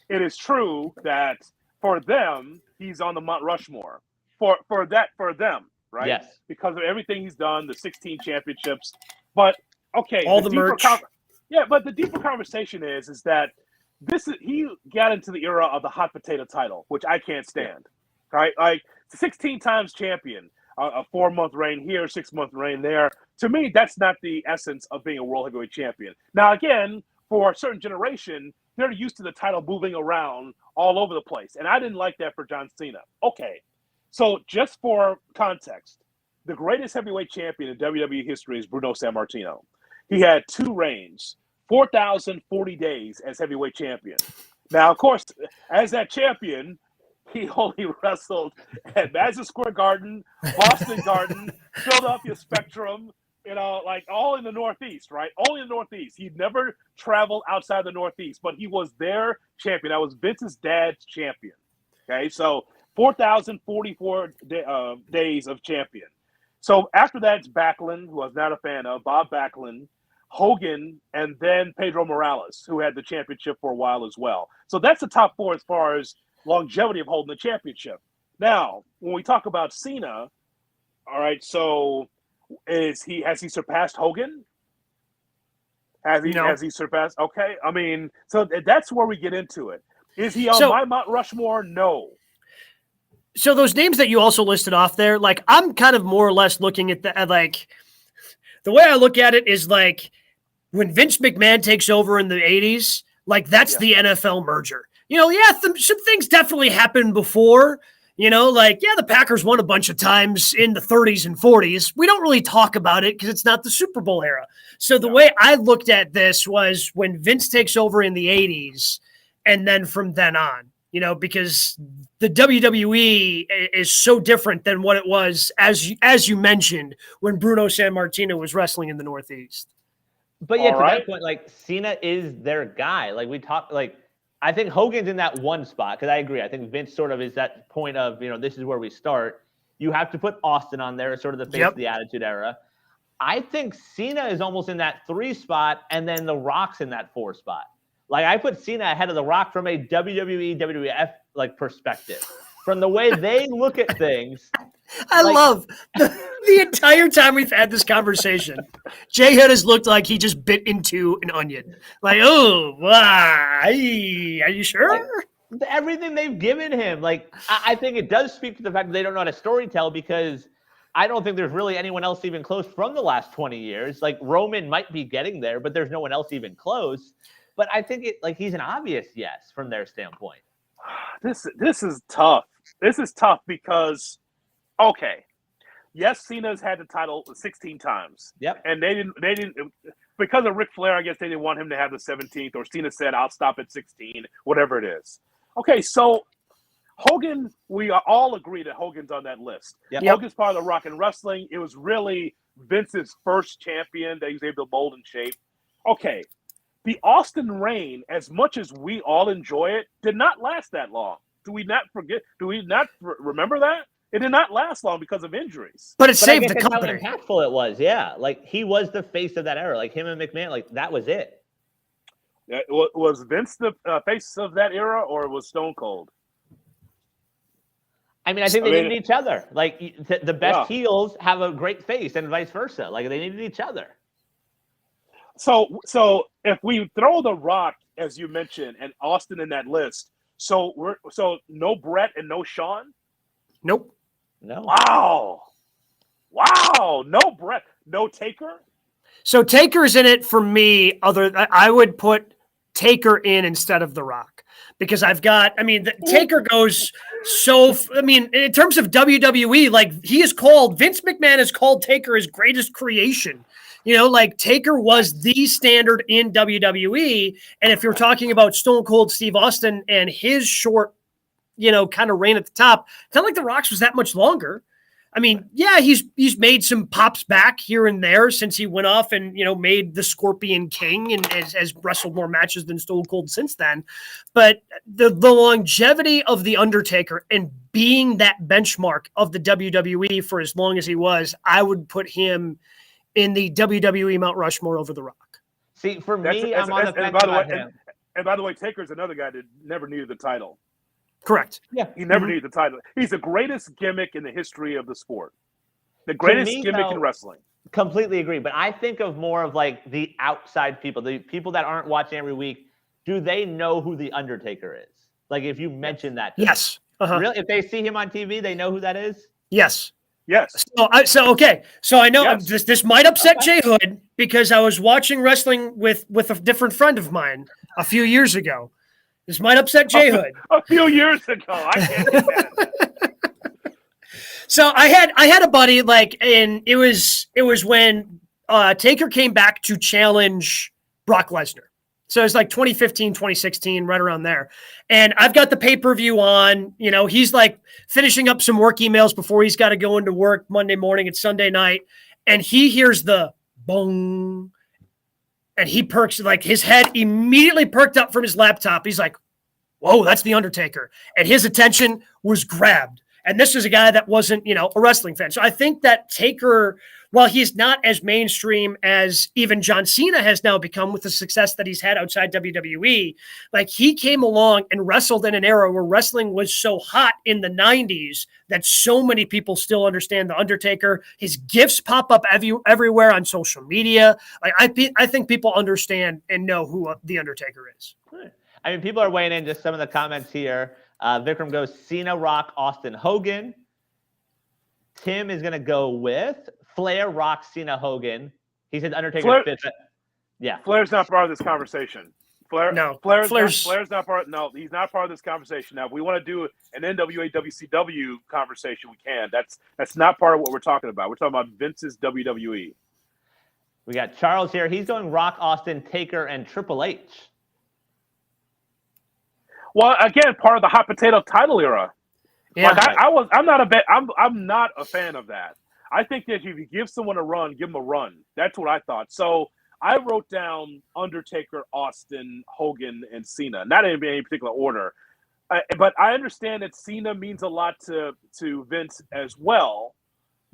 S2: It is true that for them, he's on the Mount Rushmore. For them, right?
S3: Yes.
S2: Because of everything he's done, the 16 championships. But okay,
S1: all the merch.
S2: But the deeper conversation is that he got into the era of the hot potato title, which I can't stand. Right? Like 16 times champion, a 4-month reign here, 6-month reign there. To me, that's not the essence of being a world heavyweight champion. Now, again, for a certain generation, they're used to the title moving around all over the place. And I didn't like that for John Cena. Okay. So just for context, the greatest heavyweight champion in WWE history is Bruno Sammartino. He had 2 reigns, 4,040 days as heavyweight champion. Now, of course, as that champion, he only wrestled at Madison Square Garden, Boston Garden, Philadelphia Spectrum, like all in the Northeast, right? Only in the Northeast. He'd never traveled outside the Northeast, but he was their champion. That was Vince's dad's champion. Okay, so 4,044 days of champion. So after that, it's Backlund, who I was not a fan of, Bob Backlund, Hogan, and then Pedro Morales, who had the championship for a while as well. So that's the top 4 as far as longevity of holding the championship. Now, when we talk about Cena, all right, so has he surpassed Hogan? Has he surpassed? Okay, I mean, so that's where we get into it. Is he on my Mount Rushmore? No.
S1: So those names that you also listed off there, like I'm kind of more or less looking at like the way I look at it is like when Vince McMahon takes over in the 80s, like that's the NFL merger. Some things definitely happened before, the Packers won a bunch of times in the 30s and 40s. We don't really talk about it because it's not the Super Bowl era. So the way I looked at this was when Vince takes over in the 80s and then from then on, because the WWE is so different than what it was, as you mentioned, when Bruno Sammartino was wrestling in the Northeast.
S3: But yeah, that point, like Cena is their guy. Like we talk, like I think Hogan's in that one spot because I agree. I think Vince sort of is that point of this is where we start. You have to put Austin on there as sort of the face of the Attitude Era. I think Cena is almost in that 3 spot, and then The Rock's in that 4 spot. Like I put Cena ahead of The Rock from a WWE, WWF like perspective, from the way they look at things.
S1: I love the entire time we've had this conversation. Jay Hood has looked like he just bit into an onion. Like, oh, why? Are you sure?
S3: Like, everything they've given him. Like, I think it does speak to the fact that they don't know how to storytell because I don't think there's really anyone else even close from the last 20 years. Like Roman might be getting there, but there's no one else even close. But I think he's an obvious yes from their standpoint.
S2: This is tough. This is tough because, okay, yes, Cena's had the title 16 times.
S3: Yep.
S2: And they didn't because of Ric Flair. I guess they didn't want him to have the 17th. Or Cena said, "I'll stop at 16," whatever it is. Okay, so Hogan, we all agree that Hogan's on that list.
S3: Yep.
S2: Hogan's part of the Rock and Wrestling. It was really Vince's first champion that he was able to mold and shape. Okay. The Austin reign, as much as we all enjoy it, did not last that long. Do we not forget? Do we not remember that? It did not last long because of injuries.
S1: But it
S3: But I
S1: saved
S3: guess
S1: the
S3: that's how
S1: company.
S3: impactful it was. Yeah, like he was the face of that era. Like him and McMahon, like that was it.
S2: Was Vince the face of that era, or was Stone Cold?
S3: I mean, I think they needed each other. Like the best heels have a great face, and vice versa. Like they needed each other.
S2: So if we throw The Rock, as you mentioned, and Austin in that list, so no Brett and no Shawn.
S1: Nope.
S3: No.
S2: Wow. No Brett, no Taker.
S1: So Taker's in it for me. I would put Taker in instead of The Rock because Taker goes so. In terms of WWE, like Vince McMahon has called Taker his greatest creation. Like Taker was the standard in WWE. And if you're talking about Stone Cold Steve Austin and his short, kind of reign at the top, it's not like The Rock's was that much longer. I mean, yeah, he's made some pops back here and there since he went off and, made the Scorpion King and has wrestled more matches than Stone Cold since then. But the longevity of The Undertaker and being that benchmark of the WWE for as long as he was, I would put him in the WWE Mount Rushmore over The Rock.
S3: See, for me, I'm on the fence about him.
S2: And by the way, Taker's another guy that never needed the title.
S1: Correct.
S3: Yeah.
S2: He never needed the title. He's the greatest gimmick in the history of the sport. The greatest gimmick in wrestling.
S3: Completely agree. But I think of more of like the outside people, the people that aren't watching every week. Do they know who The Undertaker is? Like if you mention that.
S1: Yes. Uh-huh.
S3: Really? If they see him on TV, they know who that is?
S1: Yes.
S2: Yes.
S1: So I know
S2: Yes.
S1: this might upset Jay Hood because I was watching wrestling with a different friend of mine a few years ago. This might upset Jay Hood.
S2: A few years ago. I can't do that.
S1: So I had a buddy and it was when Taker came back to challenge Brock Lesnar. So it's like 2015, 2016, right around there. And I've got the pay-per-view on, he's like finishing up some work emails before he's got to go into work Monday morning. It's Sunday night. And he hears the bong. And he perks, like his head immediately perked up from his laptop. He's like, whoa, that's The Undertaker. And his attention was grabbed. And this is a guy that wasn't, a wrestling fan. So I think that Taker, while he's not as mainstream as even John Cena has now become with the success that he's had outside WWE, like he came along and wrestled in an era where wrestling was so hot in the 90s that so many people still understand The Undertaker. His gifts pop up everywhere on social media. Like I think people understand and know who The Undertaker is.
S3: I mean, people are weighing in just some of the comments here. Vikram goes Cena, Rock, Austin, Hogan. Tim is going to go with Flair, Rock, Cena, Hogan. He said Undertaker fifth. Yeah.
S2: Flair's not part of this conversation. Flair's not part. No, he's not part of this conversation. Now, if we want to do an NWA WCW conversation, we can. That's not part of what we're talking about. We're talking about Vince's WWE.
S3: We got Charles here. He's going Rock, Austin, Taker, and Triple H.
S2: Well, again, part of the hot potato title era.
S1: Yeah,
S2: like I'm not a fan of that. I think that if you give someone a run, give them a run. That's what I thought. So I wrote down Undertaker, Austin, Hogan, and Cena. Not in any particular order, but I understand that Cena means a lot to Vince as well,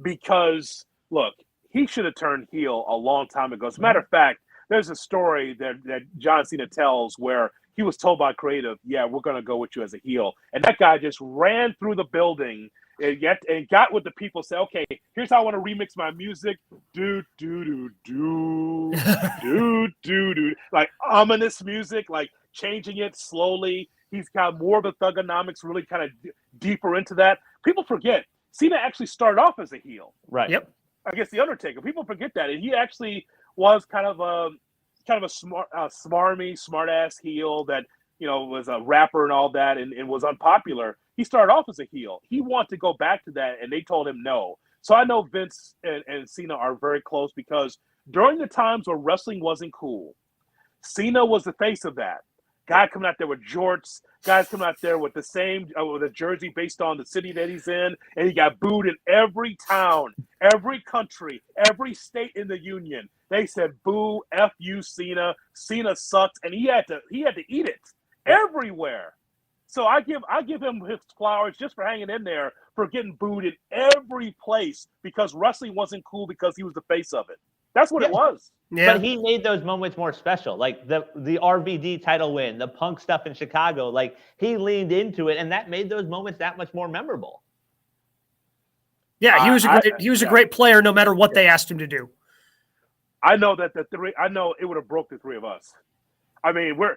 S2: because look, he should have turned heel a long time ago. As a matter of fact, there's a story that John Cena tells where he was told by creative, yeah, we're going to go with you as a heel. And that guy just ran through the building and got with the people, say, okay, here's how I want to remix my music. Do, do, do, do, do, do, do. Like ominous music, like changing it slowly. He's got more of the Thugonomics, really kind of deeper into that. People forget, Cena actually started off as a heel.
S3: Right.
S1: Yep.
S2: Against The Undertaker. People forget that. And he actually was kind of a smarmy, smart-ass heel that, was a rapper and all that and was unpopular. He started off as a heel. He wanted to go back to that, and they told him no. So I know Vince and Cena are very close because during the times where wrestling wasn't cool, Cena was the face of that. Guy coming out there with jorts, guys coming out there with the same with a jersey based on the city that he's in, and he got booed in every town, every country, every state in the union. They said, "Boo, F you, Cena. Cena sucks," and he had to eat it everywhere. So I give him his flowers just for hanging in there, for getting booed in every place because wrestling wasn't cool because he was the face of it. That's what it was.
S1: Yeah.
S3: But he made those moments more special, like the RVD title win, the Punk stuff in Chicago. Like, he leaned into it, and that made those moments that much more memorable.
S1: Yeah, he was a great player no matter what they asked him to do.
S2: I know that I know it would have broke the three of us. I mean, we're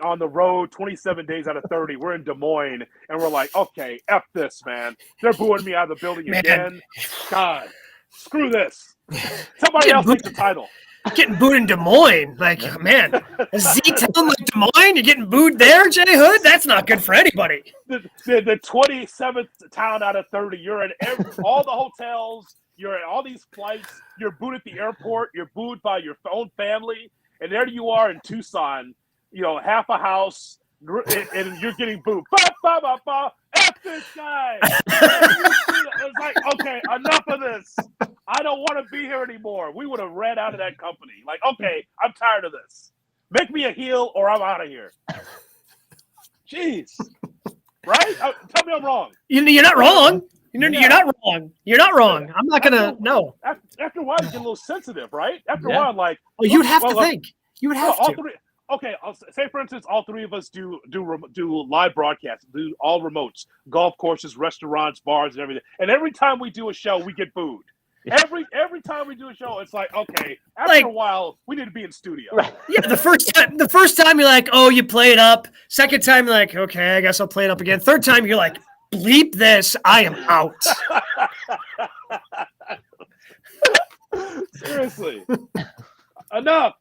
S2: on the road 27 days out of 30. We're in Des Moines, and we're like, okay, F this, man. They're booing me out of the building again. God, screw this. Somebody else take the title.
S1: Getting booed in Des Moines. Like, man, a Z-town like Des Moines, you're getting booed there, Jay Hood? That's not good for anybody.
S2: The 27th town out of 30. You're in all the hotels. You're at all these flights. You're booed at the airport. You're booed by your own family. And there you are in Tucson, half a house, and you're getting booed. Ba, ba, ba, ba. F this guy. It's like, okay, enough of this. I don't want to be here anymore. We would have ran out of that company. Like, okay, I'm tired of this. Make me a heel or I'm out of here. Jeez. Right? Tell me I'm wrong.
S1: You're not wrong. You're not wrong. You're not wrong. I'm not going to, no.
S2: After a while, you get a little sensitive, right? After a while, like.
S1: Well, you'd have to think. You would have to.
S2: Okay, I'll say, for instance, all three of us do live broadcasts, do all remotes, golf courses, restaurants, bars, and everything. And every time we do a show, we get booed. Every time we do a show, it's like, okay, after a while, we need to be in studio.
S3: Right.
S1: Yeah, the first time you're like, oh, you play it up. Second time you're like, okay, I guess I'll play it up again. Third time you're like, bleep this, I am out.
S2: Seriously. Enough.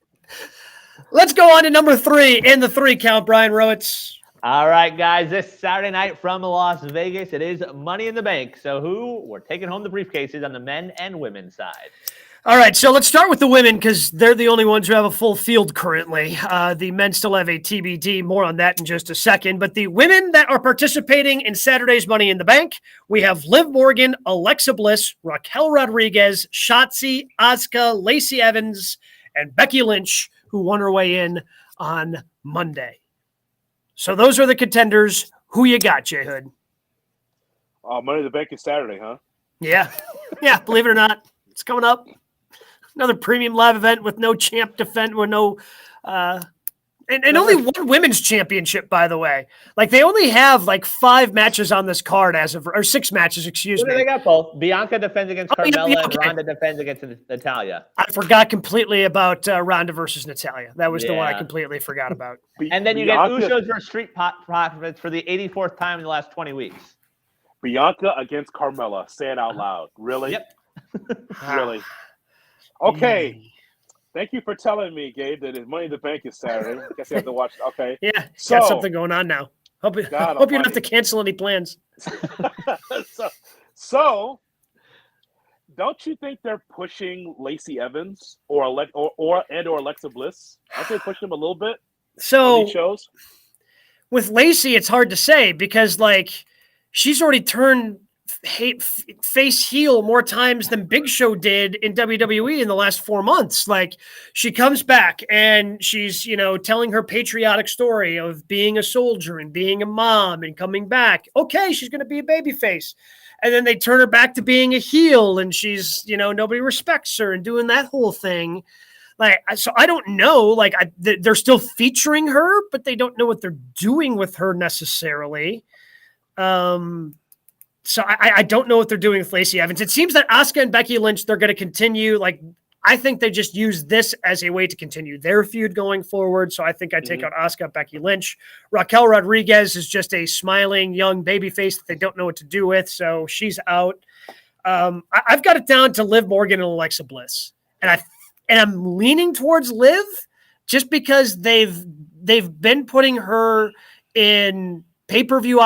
S1: Let's go on to number 3 in the 3 count, Brian Rowitz.
S3: All right, guys, this Saturday night from Las Vegas, it is Money in the Bank. So who we're taking home the briefcases on the men and women's side?
S1: All right, so let's start with the women because they're the only ones who have a full field currently. The men still have a TBD. More on that in just a second. But the women that are participating in Saturday's Money in the Bank, we have Liv Morgan, Alexa Bliss, Raquel Rodriguez, Shotzi, Asuka, Lacey Evans, and Becky Lynch, who won her way in on Monday. So those are the contenders. Who you got, Jay Hood?
S2: Money in the Bank is Saturday, huh?
S1: Yeah. Yeah, believe it or not, it's coming up. Another premium live event with no champ defend, with no and only one women's championship, by the way. Like, they only have like 5 matches on this card or 6 matches, excuse me.
S3: They got both. Bianca defends against Carmella,
S1: yeah,
S3: and Ronda defends against Natalya.
S1: I forgot completely about Ronda versus Natalya. That was the one I completely forgot about.
S3: And then you get Usos versus Street Profits for the 84th time in the last 20 weeks.
S2: Bianca against Carmella. Say it out loud. Really?
S3: Yep.
S2: Really? Okay. Thank you for telling me, Gabe, that Money in the Bank is Saturday. I guess I have to watch. Okay.
S1: Yeah, got something going on now. Hope you don't have to cancel any plans.
S2: So, don't you think they're pushing Lacey Evans or Alexa Bliss? Aren't they pushing them a little bit?
S1: So,
S2: on these shows?
S1: With Lacey, it's hard to say because, like, she's already turned face heel more times than Big Show did in WWE in the last 4 months. Like, she comes back and she's, telling her patriotic story of being a soldier and being a mom and coming back. Okay, she's going to be a babyface. And then they turn her back to being a heel and she's, nobody respects her and doing that whole thing. Like, so I don't know, like, they're still featuring her, but they don't know what they're doing with her necessarily. So I don't know what they're doing with Lacey Evans. It seems that Asuka and Becky Lynch, they're going to continue. Like, I think they just use this as a way to continue their feud going forward. So I think I take out Asuka, Becky Lynch. Raquel Rodriguez is just a smiling young babyface that they don't know what to do with. So she's out. I've got it down to Liv Morgan and Alexa Bliss. And I'm leaning towards Liv just because they've been putting her in pay-per-view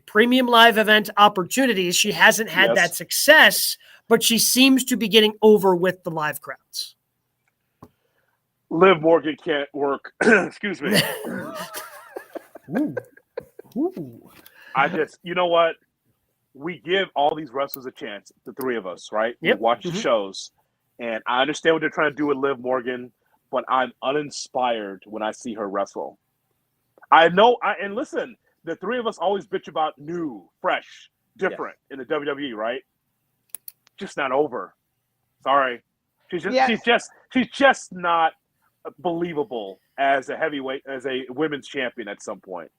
S1: premium live event opportunities. She hasn't had that success, but she seems to be getting over with the live crowds.
S2: Liv Morgan can't work. Excuse me.
S1: Ooh.
S2: You know what? We give all these wrestlers a chance, the 3 of us, right?
S1: Yep.
S2: We watch the shows, and I understand what they're trying to do with Liv Morgan, but I'm uninspired when I see her wrestle. I know, and listen, the three of us always bitch about new, fresh, different in the WWE, right? Just not over. Sorry. She's just not believable as a heavyweight, as a women's champion at some point.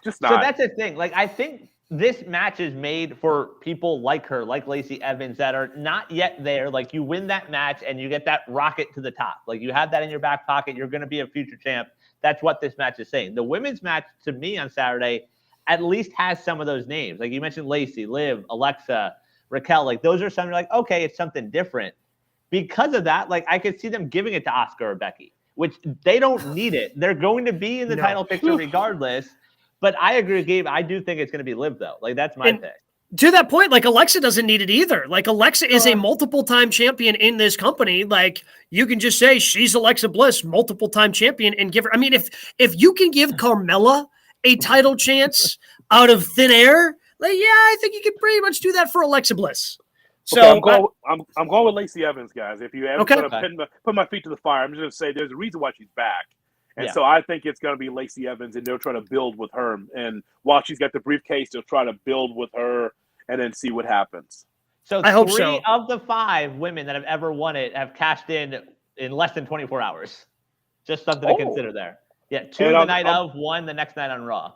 S2: Just not.
S3: So that's the thing. Like, I think this match is made for people like her, like Lacey Evans, that are not yet there. Like, you win that match and you get that rocket to the top. Like, you have that in your back pocket. You're going to be a future champ. That's what this match is saying. The women's match, to me, on Saturday, at least has some of those names. Like, you mentioned Lacey, Liv, Alexa, Raquel. Like, those are some, you're like, okay, it's something different. Because of that, like, I could see them giving it to Asuka or Becky, which they don't need it. They're going to be in the title picture regardless. But I agree with Gabe. I do think it's going to be Liv, though. Like, that's my pick.
S1: To that point, like, Alexa doesn't need it either. Like, Alexa is a multiple-time champion in this company. Like, you can just say she's Alexa Bliss, multiple-time champion, and give her. I mean, if you can give Carmella a title chance out of thin air, like, yeah, I think you can pretty much do that for Alexa Bliss. So
S2: okay, I'm going with Lacey Evans, guys. If you ever put my feet to the fire, I'm just going to say there's a reason why she's back. And so I think it's going to be Lacey Evans, and they'll try to build with her. And while she's got the briefcase, they'll try to build with her and then see what happens.
S3: So
S1: I hope
S3: three of the 5 women that have ever won it have cashed in less than 24 hours. Just something to consider there. Yeah, 2 the night of, 1 the next night on Raw.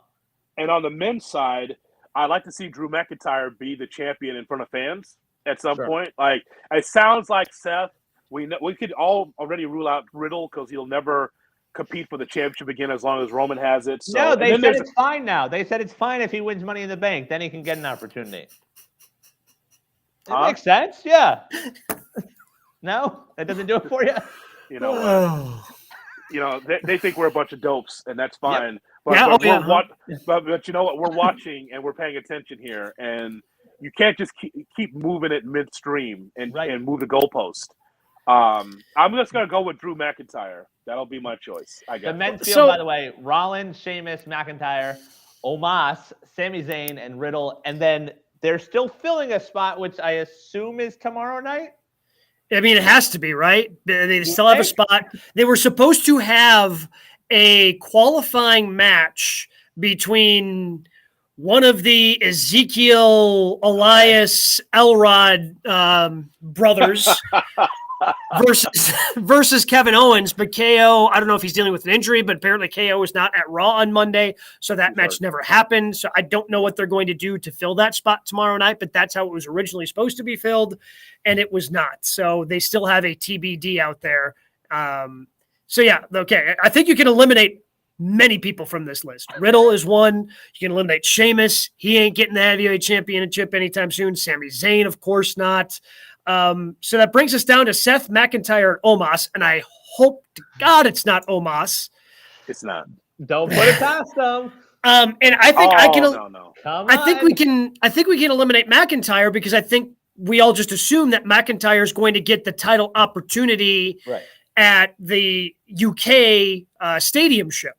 S2: And on the men's side, I'd like to see Drew McIntyre be the champion in front of fans at some point. Like, it sounds like Seth. We could all already rule out Riddle because he'll never compete for the championship again as long as Roman has it. So,
S3: no, they said it's fine now. They said it's fine if he wins Money in the Bank. Then he can get an opportunity. It makes sense. Yeah. No, that doesn't do it for you.
S2: You know, they think we're a bunch of dopes, and that's fine.
S1: Yep.
S2: But you know what? We're watching and we're paying attention here, and you can't just keep moving it midstream and move the goalpost. I'm just going to go with Drew McIntyre. That'll be my choice. I guess.
S3: The men's field, by the way, Rollins, Sheamus, McIntyre, Omos, Sami Zayn, and Riddle. And then they're still filling a spot, which I assume is tomorrow night.
S1: I mean, it has to be, right? They still have a spot. They were supposed to have a qualifying match between one of the Ezekiel Elias Elrod brothers versus Kevin Owens. But KO, I don't know if he's dealing with an injury, but apparently KO was not at Raw on Monday, so that match never happened. So I don't know what they're going to do to fill that spot tomorrow night, but that's how it was originally supposed to be filled, and it was not. So they still have a TBD out there. So yeah, okay. I think you can eliminate many people from this list. Riddle is one. You can eliminate Sheamus. He ain't getting the heavyweight championship anytime soon. Sami Zayn, of course not. So that brings us down to Seth McIntyre and Omos, and I hope to God it's not Omos.
S2: It's not.
S3: Don't put it past them.
S1: And I think I can.
S2: No.
S3: Come
S1: I
S3: on.
S1: think we can. I think we can eliminate McIntyre because I think we all just assume that McIntyre is going to get the title opportunity at the UK stadium show.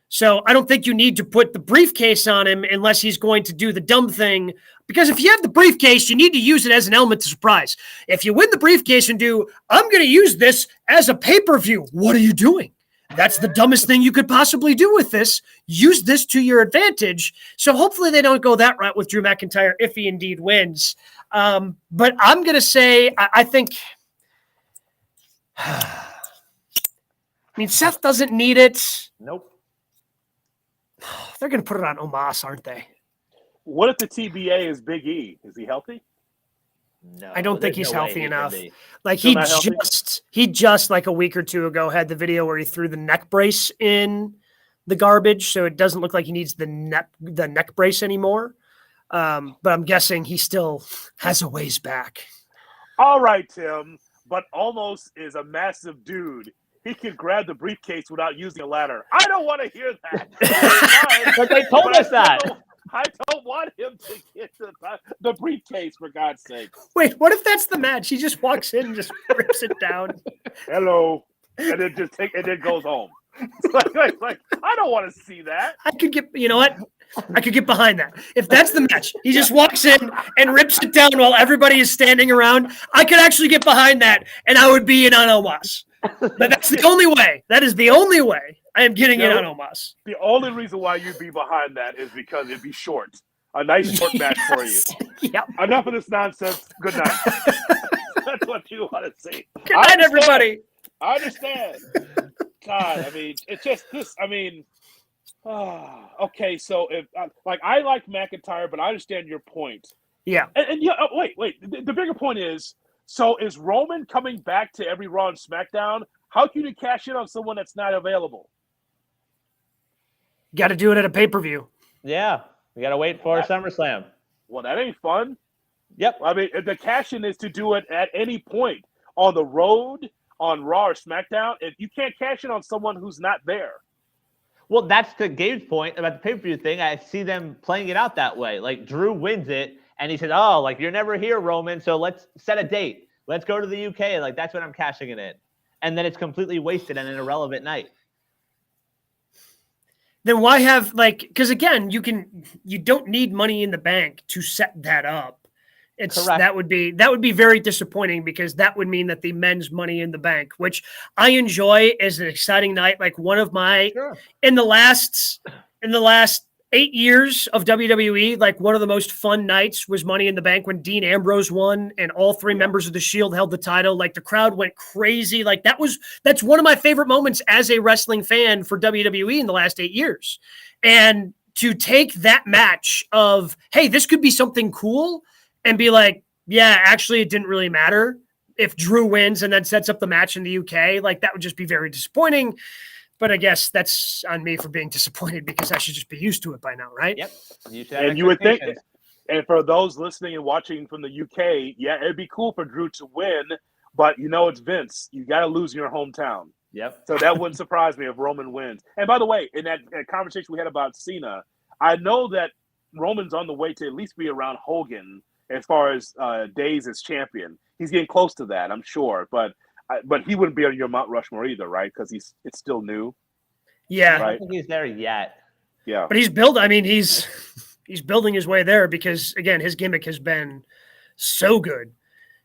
S1: So I don't think you need to put the briefcase on him unless he's going to do the dumb thing. Because if you have the briefcase, you need to use it as an element to surprise. If you win the briefcase and do, I'm going to use this as a pay-per-view, what are you doing? That's the dumbest thing you could possibly do with this. Use this to your advantage. So hopefully they don't go that route with Drew McIntyre if he indeed wins. But I'm going to say, I think, I mean, Seth doesn't need it.
S3: Nope.
S1: They're going to put it on Omos, aren't they?
S2: What if the TBA is Big E? Is he healthy?
S3: No,
S1: I don't think he's
S3: no way
S1: healthy
S3: he can
S1: enough.
S3: be.
S1: Like
S2: Still not healthy?
S1: he just like a week or two ago had the video where he threw the neck brace in the garbage, so it doesn't look like he needs the neck brace anymore. But I'm guessing he still has a ways back.
S2: All right, Tim. But Almost is a massive dude. He can grab the briefcase without using a ladder. I don't want to hear that.
S3: But they told us that.
S2: I don't want him to get the briefcase, for God's sake.
S1: Wait, what if that's the match? He just walks in and just rips it down.
S2: Hello. And then goes home. Like, I don't want to see that.
S1: I could get, you know what? I could get behind that. If that's the match, he just walks in and rips it down while everybody is standing around. I could actually get behind that, and I would be in on Omos. But that's the only way. That is the only way I am getting in
S2: No.
S1: on Omos.
S2: The only reason why you'd be behind that is because it'd be short. A nice short match for you.
S1: Yep.
S2: Enough of this nonsense. Good night. That's what you want to see.
S1: Good night, everybody.
S2: I understand. God, I mean, it's just this. I mean, okay. So if I like McIntyre, but I understand your point.
S1: Yeah.
S2: And yeah, wait. The bigger point is, so is Roman coming back to every Raw and SmackDown? How can you cash in on someone that's not available?
S1: Got to do it at a pay-per-view.
S3: Yeah, we got to wait for SummerSlam.
S2: Well, that ain't fun.
S3: Yep.
S2: I mean, the cash-in is to do it at any point on the road, on Raw or SmackDown. If you can't cash in on someone who's not there.
S3: Well, that's to Gabe's point about the pay-per-view thing. I see them playing it out that way. Like, Drew wins it, and he said, oh, like, you're never here, Roman, so let's set a date. Let's go to the UK. Like, that's when I'm cashing it in. And then it's completely wasted and an irrelevant night.
S1: Then why have, like, because again, you don't need Money in the Bank to set that up.
S3: Correct.
S1: That would be very disappointing, because that would mean that the men's Money in the Bank, which I enjoy, is an exciting night. Like, one of my in the last 8 years of WWE, like, one of the most fun nights was Money in the Bank when Dean Ambrose won and all three members of the Shield held the title. Like, the crowd went crazy. Like, that's one of my favorite moments as a wrestling fan for WWE in the last 8 years. And to take that match of, hey, this could be something cool, and be like, yeah, actually, it didn't really matter if Drew wins and then sets up the match in the UK. Like, that would just be very disappointing. But I guess that's on me for being disappointed, because I should just be used to it by now, right?
S3: Yep.
S2: And you would think, and for those listening and watching from the UK, yeah, it'd be cool for Drew to win, but it's Vince. You got to lose in your hometown.
S3: Yep.
S2: So that wouldn't surprise me if Roman wins. And by the way, in that conversation we had about Cena, I know that Roman's on the way to at least be around Hogan as far as days as champion. He's getting close to that, I'm sure. But he wouldn't be on your Mount Rushmore either, right? Because it's still new.
S1: Yeah.
S3: I don't think he's there yet.
S2: Yeah.
S1: But he's building his way there, because, again, his gimmick has been so good.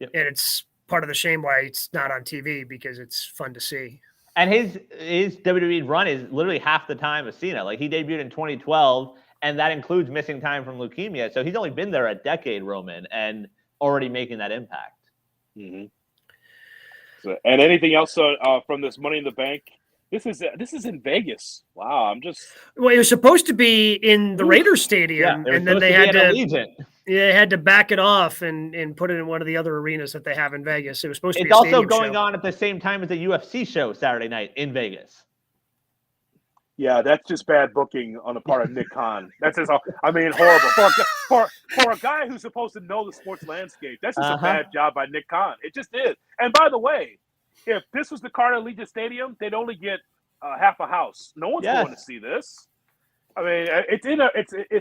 S3: Yep.
S1: And it's part of the shame why it's not on TV, because it's fun to see.
S3: And his WWE run is literally half the time of Cena. Like, he debuted in 2012, and that includes missing time from leukemia. So he's only been there a decade, Roman, and already making that impact.
S2: Mm-hmm. So, and anything else from this Money in the Bank? This is in Vegas. Wow,
S1: Well, it was supposed to be in the Raiders Stadium, and then they had to back it off and put it in one of the other arenas that they have in Vegas. It was supposed to be.
S3: It's also going on at the same time as the UFC show Saturday night in Vegas.
S2: Yeah, that's just bad booking on the part of Nick Khan. That's just, horrible for a guy who's supposed to know the sports landscape. That's just a bad job by Nick Khan. It just is. And by the way, if this was the Carter Allegiant Stadium, they'd only get half a house. No one's going to see this. I mean, it's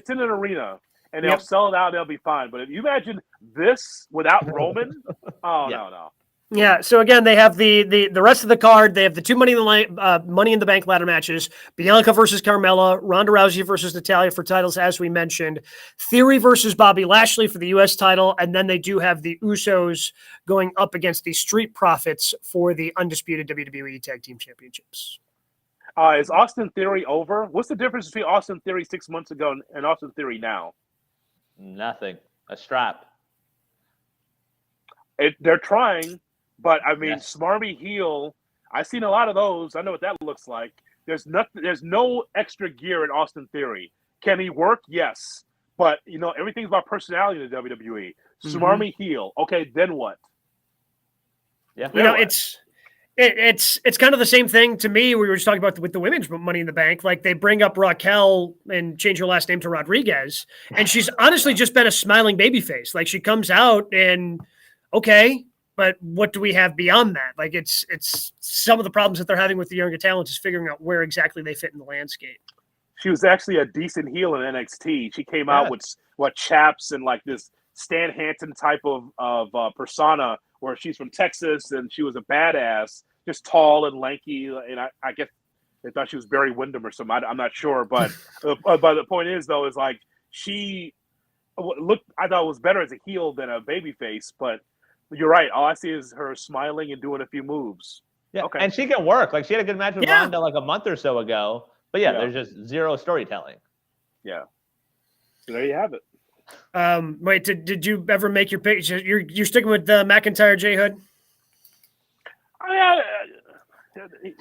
S2: in an arena, and they'll sell it out. They'll be fine. But if you imagine this without Roman, no.
S1: Yeah. So again, they have the rest of the card. They have the two Money in the Bank ladder matches: Bianca versus Carmella, Ronda Rousey versus Natalya for titles, as we mentioned, Theory versus Bobby Lashley for the U.S. title, and then they do have the Usos going up against the Street Profits for the undisputed WWE Tag Team Championships.
S2: Is Austin Theory over? What's the difference between Austin Theory 6 months ago and Austin Theory now?
S3: Nothing. A strap.
S2: They're trying. But I mean, smarmy heel. I've seen a lot of those. I know what that looks like. There's no extra gear in Austin Theory. Can he work? Yes. But everything's about personality in the WWE. Smarmy heel. Okay, then what?
S3: Yeah.
S1: It's kind of the same thing to me. We were just talking about with the women's Money in the Bank. Like, they bring up Raquel and change her last name to Rodriguez, and she's honestly just been a smiling babyface. Like, she comes out and okay. But what do we have beyond that? Like, it's some of the problems that they're having with the younger talents is figuring out where exactly they fit in the landscape.
S2: She was actually a decent heel in NXT. She came out with chaps and like this Stan Hansen type of persona, where she's from Texas and she was a badass, just tall and lanky. And I guess they thought she was Barry Windham or something. I'm not sure, but the point is though, is like she looked. I thought it was better as a heel than a babyface, but. You're right. All I see is her smiling and doing a few moves.
S3: Yeah,
S2: Okay.
S3: and she can work. Like she had a good match with
S1: Yeah.
S3: Ronda like a month or so ago. But yeah,
S2: Yeah.
S3: there's just zero storytelling.
S2: Yeah. So there you have it.
S1: Wait, did you ever make your pick? You're sticking with McIntyre J Hood?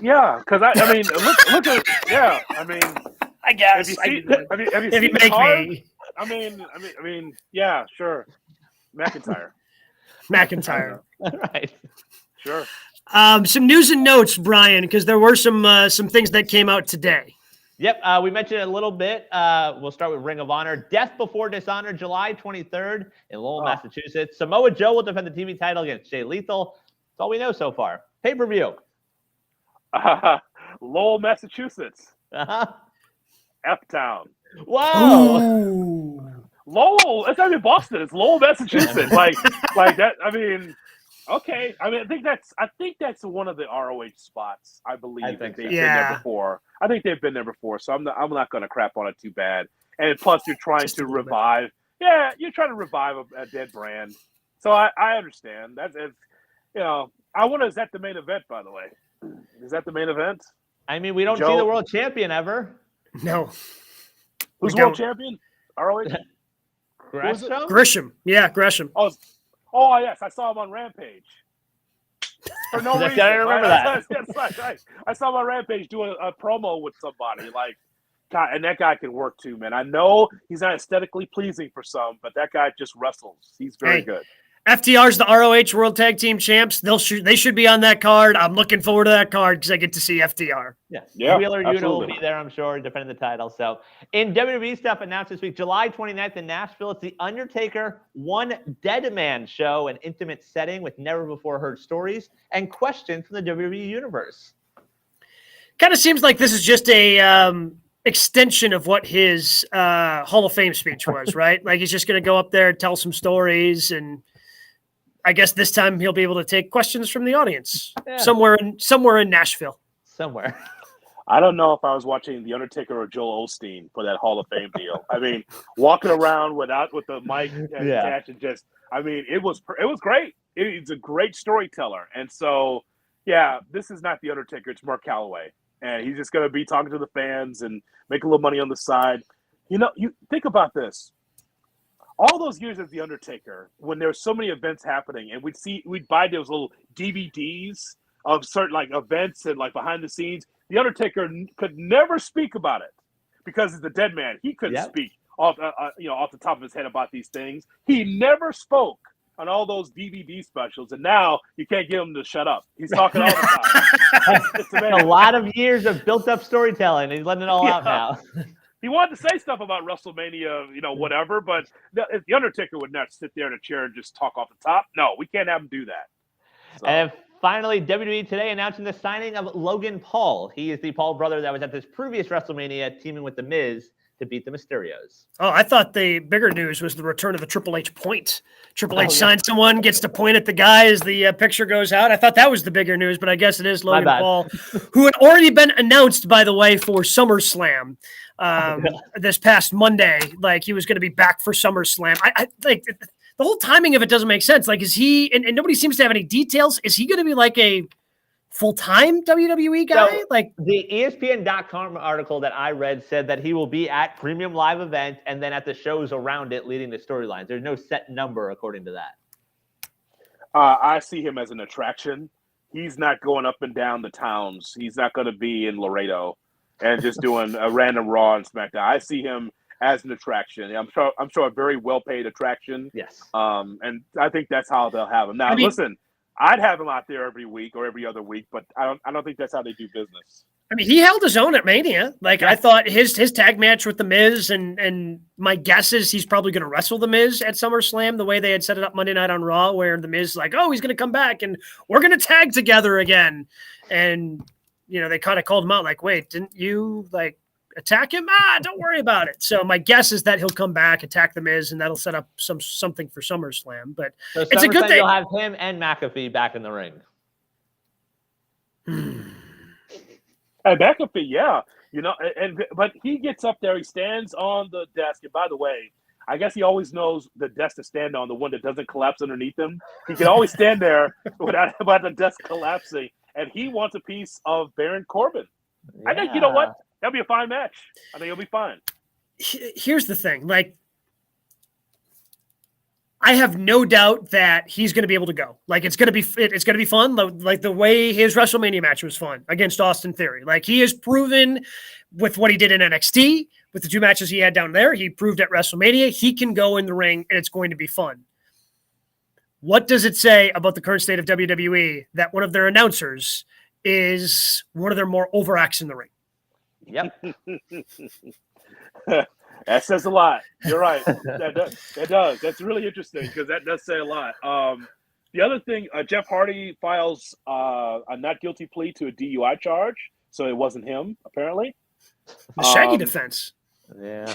S2: Yeah, because I mean, look at I mean,
S1: I guess.
S2: have you
S1: If
S2: seen
S1: you
S2: the
S1: make
S2: card?
S1: me
S2: I mean, yeah, sure, McIntyre,
S1: McIntyre.
S3: Right.
S2: sure.
S1: Some news and notes, Brian, because there were some things that came out today.
S3: Yep, we mentioned it a little bit. We'll start with Ring of Honor. Death Before Dishonor, July 23rd in Lowell, Massachusetts. Samoa Joe will defend the TV title against Jay Lethal. That's all we know so far. Pay-per-view.
S2: Lowell, Massachusetts,
S3: Uh-huh.
S2: F-Town.
S3: Whoa.
S1: Ooh.
S2: Lowell, it's not even Boston. It's Lowell, Massachusetts. like that. I mean, okay. I mean, I think that's one of the ROH spots. I believe
S3: I
S2: that
S3: think
S2: they've
S3: so.
S2: been there before. I think they've been there before, so I'm not going to crap on it too bad. And plus, you're trying
S1: Just a
S2: to
S1: little bit.
S2: revive. Yeah, you're trying to revive a dead brand. So I understand. That's I wonder, is that the main event? By the way, is that the main event?
S3: I mean, we don't see
S2: Joe-
S3: the world champion ever.
S1: No,
S2: Who's
S1: We
S2: world
S1: don't.
S2: champion? ROH. was it?
S3: Gresham?
S1: Gresham. Yeah, Gresham.
S2: Oh yes, I saw him on Rampage. For no
S3: I
S2: reason.
S3: remember that.
S2: That's right. I saw him on Rampage doing a promo with somebody. Like, God, and that guy can work too, man. I know he's not aesthetically pleasing for some, but that guy just wrestles. He's very
S1: Hey.
S2: good.
S1: FTR's the ROH World Tag Team Champs. They should be on that card. I'm looking forward to that card because I get to see FTR.
S2: Yeah,
S3: Wheeler Yuta will
S2: absolutely.
S3: be there, I'm sure, defending the title. So, in WWE stuff announced this week, July 29th in Nashville, it's the Undertaker One Dead Man show, an intimate setting with never before heard stories and questions from the WWE universe.
S1: Kind of seems like this is just a extension of what his Hall of Fame speech was, right? Like he's just going to go up there, tell some stories, and I guess this time he'll be able to take questions from the audience somewhere in Nashville.
S3: Somewhere.
S2: I don't know if I was watching The Undertaker or Joel Osteen for that Hall of Fame deal. I mean, walking around with the mic attached and just, I mean, it was great. He's a great storyteller. And so, yeah, this is not The Undertaker. It's Mark Calloway. And he's just going to be talking to the fans and make a little money on the side. You know, you think about this. All those years as The Undertaker, when there were so many events happening, and we'd buy those little DVDs of certain like events and like behind the scenes. The Undertaker could never speak about it because he's a dead man. He couldn't speak off the top of his head about these things. He never spoke on all those DVD specials, and now you can't get him to shut up. He's talking all the time. It's amazing.
S3: A lot of years of built-up storytelling. He's letting it all out now.
S2: He wanted to say stuff about WrestleMania, whatever, but the Undertaker would not sit there in a chair and just talk off the top. No, we can't have him do that. So.
S3: And finally, WWE today announcing the signing of Logan Paul. He is the Paul brother that was at this previous WrestleMania teaming with The Miz to beat the Mysterios.
S1: Oh, I thought the bigger news was the return of the Triple H point. Triple H signed someone, gets to point at the guy as the picture goes out. I thought that was the bigger news, but I guess it is Logan Paul, who had already been announced, by the way, for SummerSlam this past Monday. Like he was going to be back for SummerSlam. I like the whole timing of it doesn't make sense. Like, is he, and nobody seems to have any details. Is he going to be like a full-time WWE guy?
S3: So,
S1: like
S3: the ESPN.com article that I read said that he will be at premium live event and then at the shows around it leading the storylines. There's no set number according to that.
S2: I see him as an attraction. He's not going up and down the towns. He's not going to be in Laredo and just doing a random Raw and SmackDown. I see him as an attraction. I'm sure a very well-paid attraction.
S3: Yes.
S2: And I think that's how they'll have him. Now, listen, I'd have him out there every week or every other week, but I don't think that's how they do business.
S1: I mean, he held his own at Mania. Like I thought his tag match with The Miz, and my guess is he's probably going to wrestle The Miz at SummerSlam the way they had set it up Monday Night on Raw, where The Miz is like, oh, he's going to come back and we're going to tag together again. And, they kind of called him out like, wait, didn't you like attack him? Don't worry about it. So my guess is that he'll come back, attack The Miz, and that'll set up something for SummerSlam. But
S3: so
S1: it's a good thing.
S3: You'll have him and McAfee back in the ring.
S2: Hey, McAfee, yeah. But he gets up there, he stands on the desk, and by the way, I guess he always knows the desk to stand on, the one that doesn't collapse underneath him. He can always stand there without the desk collapsing. and he wants a piece of Baron Corbin. I think, you know what? That'll be a fine match. I think it'll be fine.
S1: Here's the thing. Like, I have no doubt that he's going to be able to go. Like, it's going to be fun. Like the way his WrestleMania match was fun against Austin Theory. Like, he has proven with what he did in NXT, with the 2 matches he had down there, he proved at WrestleMania, he can go in the ring and it's going to be fun. What does it say about the current state of WWE that one of their announcers is one of their more overacts in the ring?
S3: Yep.
S2: That says a lot. You're right. That does. That's really interesting because that does say a lot. The other thing, Jeff Hardy files a not guilty plea to a DUI charge, so it wasn't him apparently.
S1: The Shaggy defense.
S3: Yeah.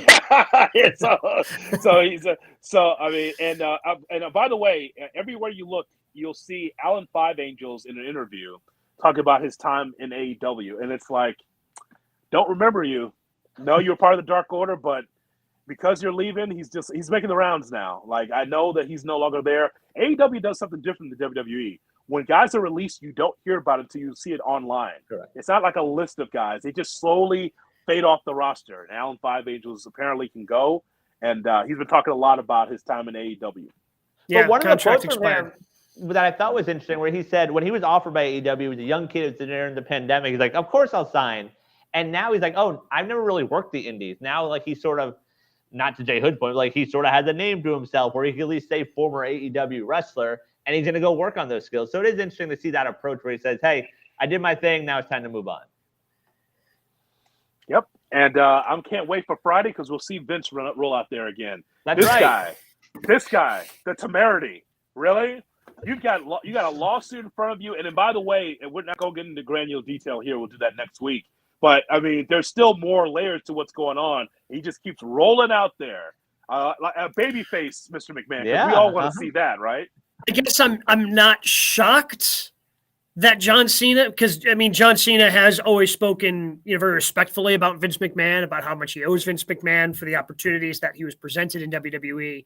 S2: So I mean, and by the way, everywhere you look, you'll see Alan Five Angels in an interview talking about his time in AEW, and it's like, don't remember you. No, you're part of the Dark Order, but because you're leaving, he's making the rounds now. Like, I know that he's no longer there. AEW does something different than WWE. When guys are released, you don't hear about it until you see it online.
S3: Correct.
S2: It's not like a list of guys. They just slowly fade off the roster. And Alan Five Angels apparently can go. And he's been talking a lot about his time in AEW.
S1: Yeah,
S3: but one of the
S1: contract
S3: quotes from
S1: expired.
S3: him that I thought was interesting, where he said when he was offered by AEW, he was a young kid during the pandemic. He's like, of course I'll sign. And now he's like, oh, I've never really worked the indies. Now, like, he's sort of, not to Jay Hood's point, like, he sort of has a name to himself where he can at least say former AEW wrestler, and he's going to go work on those skills. So it is interesting to see that approach where he says, hey, I did my thing. Now it's time to move on.
S2: Yep. And I can't wait for Friday because we'll see Vince roll out there again.
S3: That's right.
S2: This guy, the temerity. Really? You got a lawsuit in front of you. And then, by the way, and we're not going to get into granular detail here. We'll do that next week. But, I mean, there's still more layers to what's going on. He just keeps rolling out there. Like a baby face, Mr. McMahon.
S3: Yeah,
S2: we all want to see that, right?
S1: I guess I'm not shocked that John Cena, because, I mean, John Cena has always spoken, very respectfully about Vince McMahon, about how much he owes Vince McMahon for the opportunities that he was presented in WWE.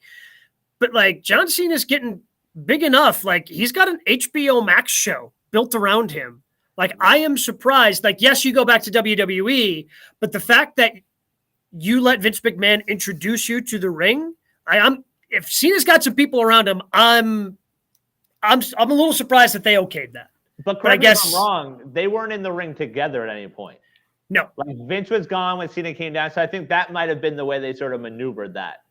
S1: But, like, John Cena's getting big enough. Like, he's got an HBO Max show built around him. Like, I am surprised. Like, yes, you go back to WWE, but the fact that you let Vince McMahon introduce you to the ring, if Cena's got some people around him, I'm a little surprised that they okayed that.
S3: But
S1: I guess
S3: if I'm wrong, they weren't in the ring together at any point.
S1: No.
S3: Like, Vince was gone when Cena came down, so I think that might have been the way they sort of maneuvered that.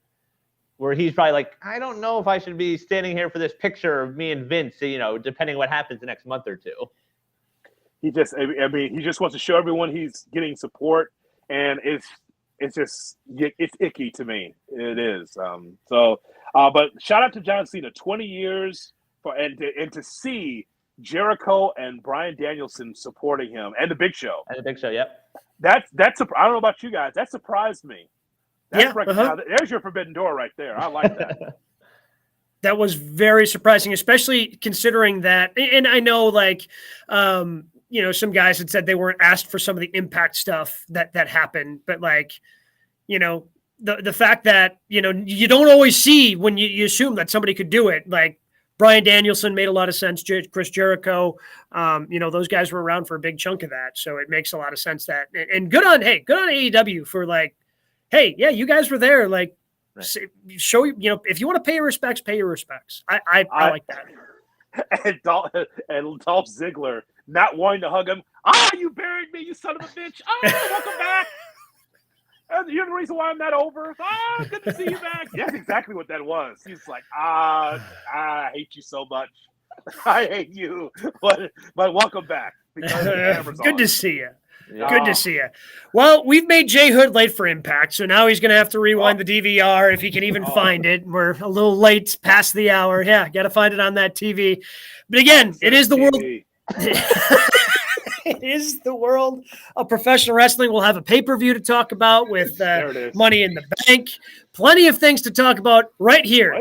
S3: Where he's probably like, I don't know if I should be standing here for this picture of me and Vince, depending what happens the next month or two.
S2: He just wants to show everyone he's getting support, and it's icky to me. It is. But shout out to John Cena, 20 years and to see Jericho and Bryan Danielson supporting him, and the Big Show.
S3: Yep.
S2: I don't know about you guys. That surprised me.
S1: Uh-huh.
S2: There's your forbidden door right there. I like that.
S1: That was very surprising, especially considering that. And I know, like, some guys had said they weren't asked for some of the Impact stuff that happened, but, like, the fact that, you don't always see when you assume that somebody could do it. Like, Bryan Danielson made a lot of sense. Chris Jericho, those guys were around for a big chunk of that. So it makes a lot of sense that, and good on AEW for, like, hey, yeah, you guys were there. Like, right. Show, if you want to pay your respects, pay your respects. I like that.
S2: And Dolph Ziggler not wanting to hug him. You buried me, you son of a bitch. Welcome back. You're the reason why I'm not over. Good to see you back. That's exactly what that was. He's like, I hate you so much. I hate you. But welcome back. Because the camera's
S1: Good
S2: on.
S1: to see you. Yeah. Good to see you. Well, we've made Jay Hood late for Impact, so now he's going to have to rewind the DVR if he can even find it. We're a little late past the hour. Yeah, got to find it on that TV. But again, it is the world. It is the world of professional wrestling. We'll have a pay-per-view to talk about with Money in the Bank. Plenty of things to talk about right here.